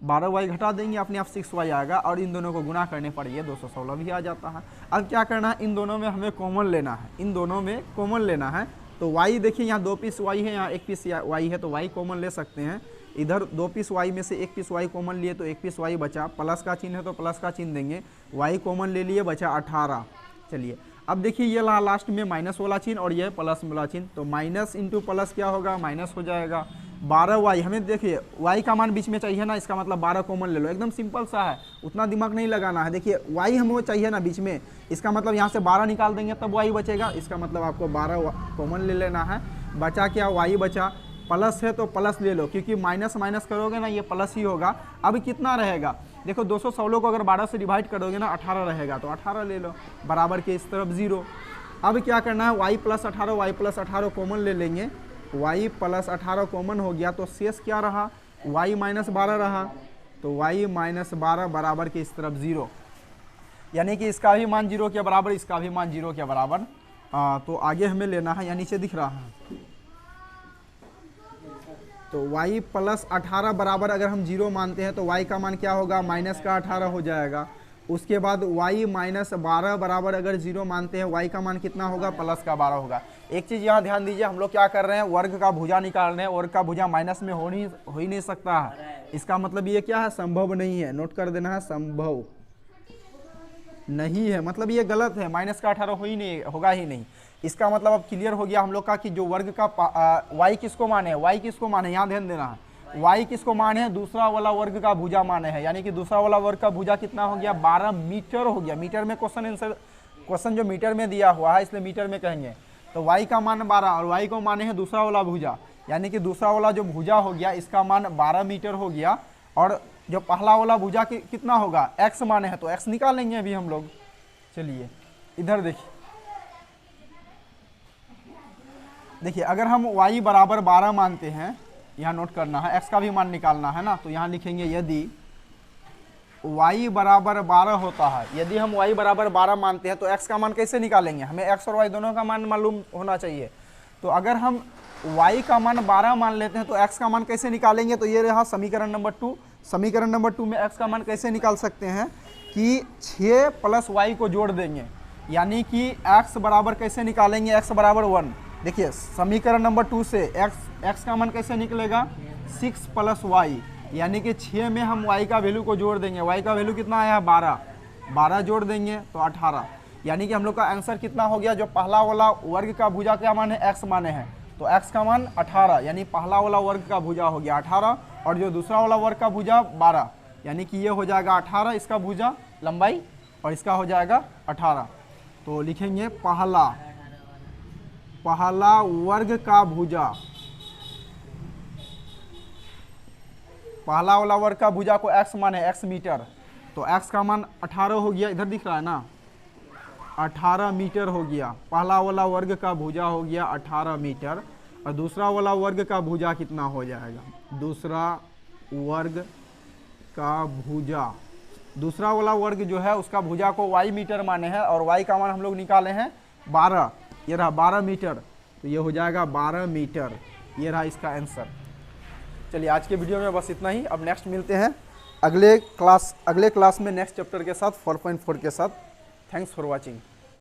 12y घटा देंगे, अपने आप 6y आएगा और इन दोनों को गुना करने पर ये 216 भी आ जाता है। अब क्या करना है, इन दोनों में हमें कॉमन लेना है, इन दोनों में कॉमन लेना है। तो y देखिए यहाँ 2 पीस y है, यहाँ 1 पीस y है तो y कॉमन ले सकते हैं। इधर 2 पीस y में से 1 पीस y कॉमन लिए तो 1 पीस y बचा, प्लस का चिन्ह है तो प्लस का चिन्ह देंगे, y कॉमन ले लिए बचा 18। चलिए अब देखिए ये लास्ट में माइनस वाला चिन्ह और ये प्लस वाला चिन्ह, तो माइनस इंटू प्लस क्या होगा माइनस हो जाएगा। 12y हमें देखिए y का मान बीच में चाहिए ना, इसका मतलब 12 कॉमन ले लो, एकदम सिंपल सा है, उतना दिमाग नहीं लगाना है। देखिए y हमें चाहिए ना बीच में, इसका मतलब यहाँ से 12 निकाल देंगे तब y बचेगा, इसका मतलब आपको 12 कॉमन ले लेना है। बचा क्या, y बचा, प्लस है तो प्लस ले लो क्योंकि माइनस माइनस करोगे ना ये प्लस ही होगा। अब कितना रहेगा, देखो 216 को अगर 12 से डिवाइड करोगे ना 18 रहेगा तो 18 ले लो बराबर के इस तरफ 0। अब क्या करना है, y प्लस 18 कॉमन ले लेंगे, y प्लस 18 कॉमन हो गया तो शेष क्या रहा, y माइनस 12 रहा, तो y माइनस 12 बराबर के इस तरफ 0, यानी कि इसका भी मान 0 के बराबर, इसका भी मान 0 के बराबर। तो आगे हमें लेना है, यहाँ नीचे दिख रहा है, तो y प्लस 18 बराबर अगर हम 0 मानते हैं तो y का मान क्या होगा, माइनस का 18 हो जाएगा। उसके बाद y माइनस 12 बराबर अगर 0 मानते हैं, y का मान कितना होगा, प्लस का 12 होगा। एक चीज़ यहाँ ध्यान दीजिए, हम लोग क्या कर रहे हैं, वर्ग का भुजा निकाल रहे हैं, वर्ग का भुजा माइनस में हो ही नहीं सकता है, इसका मतलब ये क्या है, संभव नहीं है। नोट कर देना है, संभव नहीं है, मतलब ये गलत है, माइनस का 18 होगा ही नहीं। इसका मतलब अब क्लियर हो गया हम लोग का कि जो वर्ग का y किसको माने है, y किसको माने, यहाँ ध्यान देना है, y किसको माने है, दूसरा वाला वर्ग का भुजा माने है, यानी कि दूसरा वाला वर्ग का भुजा कितना हो गया, 12 मीटर हो गया। मीटर में क्वेश्चन जो मीटर में दिया हुआ है इसलिए मीटर में कहेंगे, तो y का मान 12 और y को माने है दूसरा वाला भुजा, यानी कि दूसरा वाला जो भुजा हो गया इसका मान 12 मीटर हो गया, और जो पहला वाला भुजा कितना होगा, x माने है तो x निकालेंगे अभी हम लोग। चलिए इधर देखिए अगर हम y बराबर 12 मानते हैं, यहाँ नोट करना है, x का भी मान निकालना है ना, तो यहाँ लिखेंगे यदि y बराबर 12 होता है, यदि हम y बराबर 12 मानते हैं तो x का मान कैसे निकालेंगे, हमें x और y दोनों का मान मालूम होना चाहिए। तो अगर हम y का मान 12 मान लेते हैं तो x का मान कैसे निकालेंगे, तो ये रहा समीकरण नंबर 2। समीकरण नंबर 2 में x का मान कैसे निकाल सकते हैं कि 6 प्लस y को जोड़ देंगे, यानी कि x बराबर कैसे निकालेंगे, x बराबर 1। देखिए समीकरण नंबर 2 से x का मान कैसे निकलेगा, 6 प्लस y, यानी कि 6 में हम y का वैल्यू को जोड़ देंगे, y का वैल्यू कितना आया है 12, 12 जोड़ देंगे तो 18, यानी कि हम लोग का आंसर कितना हो गया, जो पहला वाला वर्ग का भुजा क्या मान है, x माने हैं, तो x का मान 18, यानी पहला वाला वर्ग का भुजा हो गया 18, और जो दूसरा वाला वर्ग का भुजा 12, यानी कि ये हो जाएगा 18 इसका भुजा लंबाई, और इसका हो जाएगा 18। तो लिखेंगे पहला वर्ग का भुजा, पहला वाला वर्ग का भुजा को x माने x मीटर, तो x का मान 18 हो गया, इधर दिख रहा है ना 18 मीटर हो गया। पहला वाला वर्ग का भुजा हो गया 18 मीटर, और दूसरा वाला वर्ग का भुजा कितना हो जाएगा, दूसरा वर्ग का भुजा, दूसरा वाला वर्ग जो है उसका भुजा को y मीटर माने हैं, और y का मान हम लोग निकाले हैं 12, ये रहा 12 मीटर, तो ये हो जाएगा 12 मीटर, ये रहा इसका आंसर। चलिए आज के वीडियो में बस इतना ही, अब नेक्स्ट मिलते हैं अगले क्लास में नेक्स्ट चैप्टर के साथ 4.4 के साथ। Thanks for watching.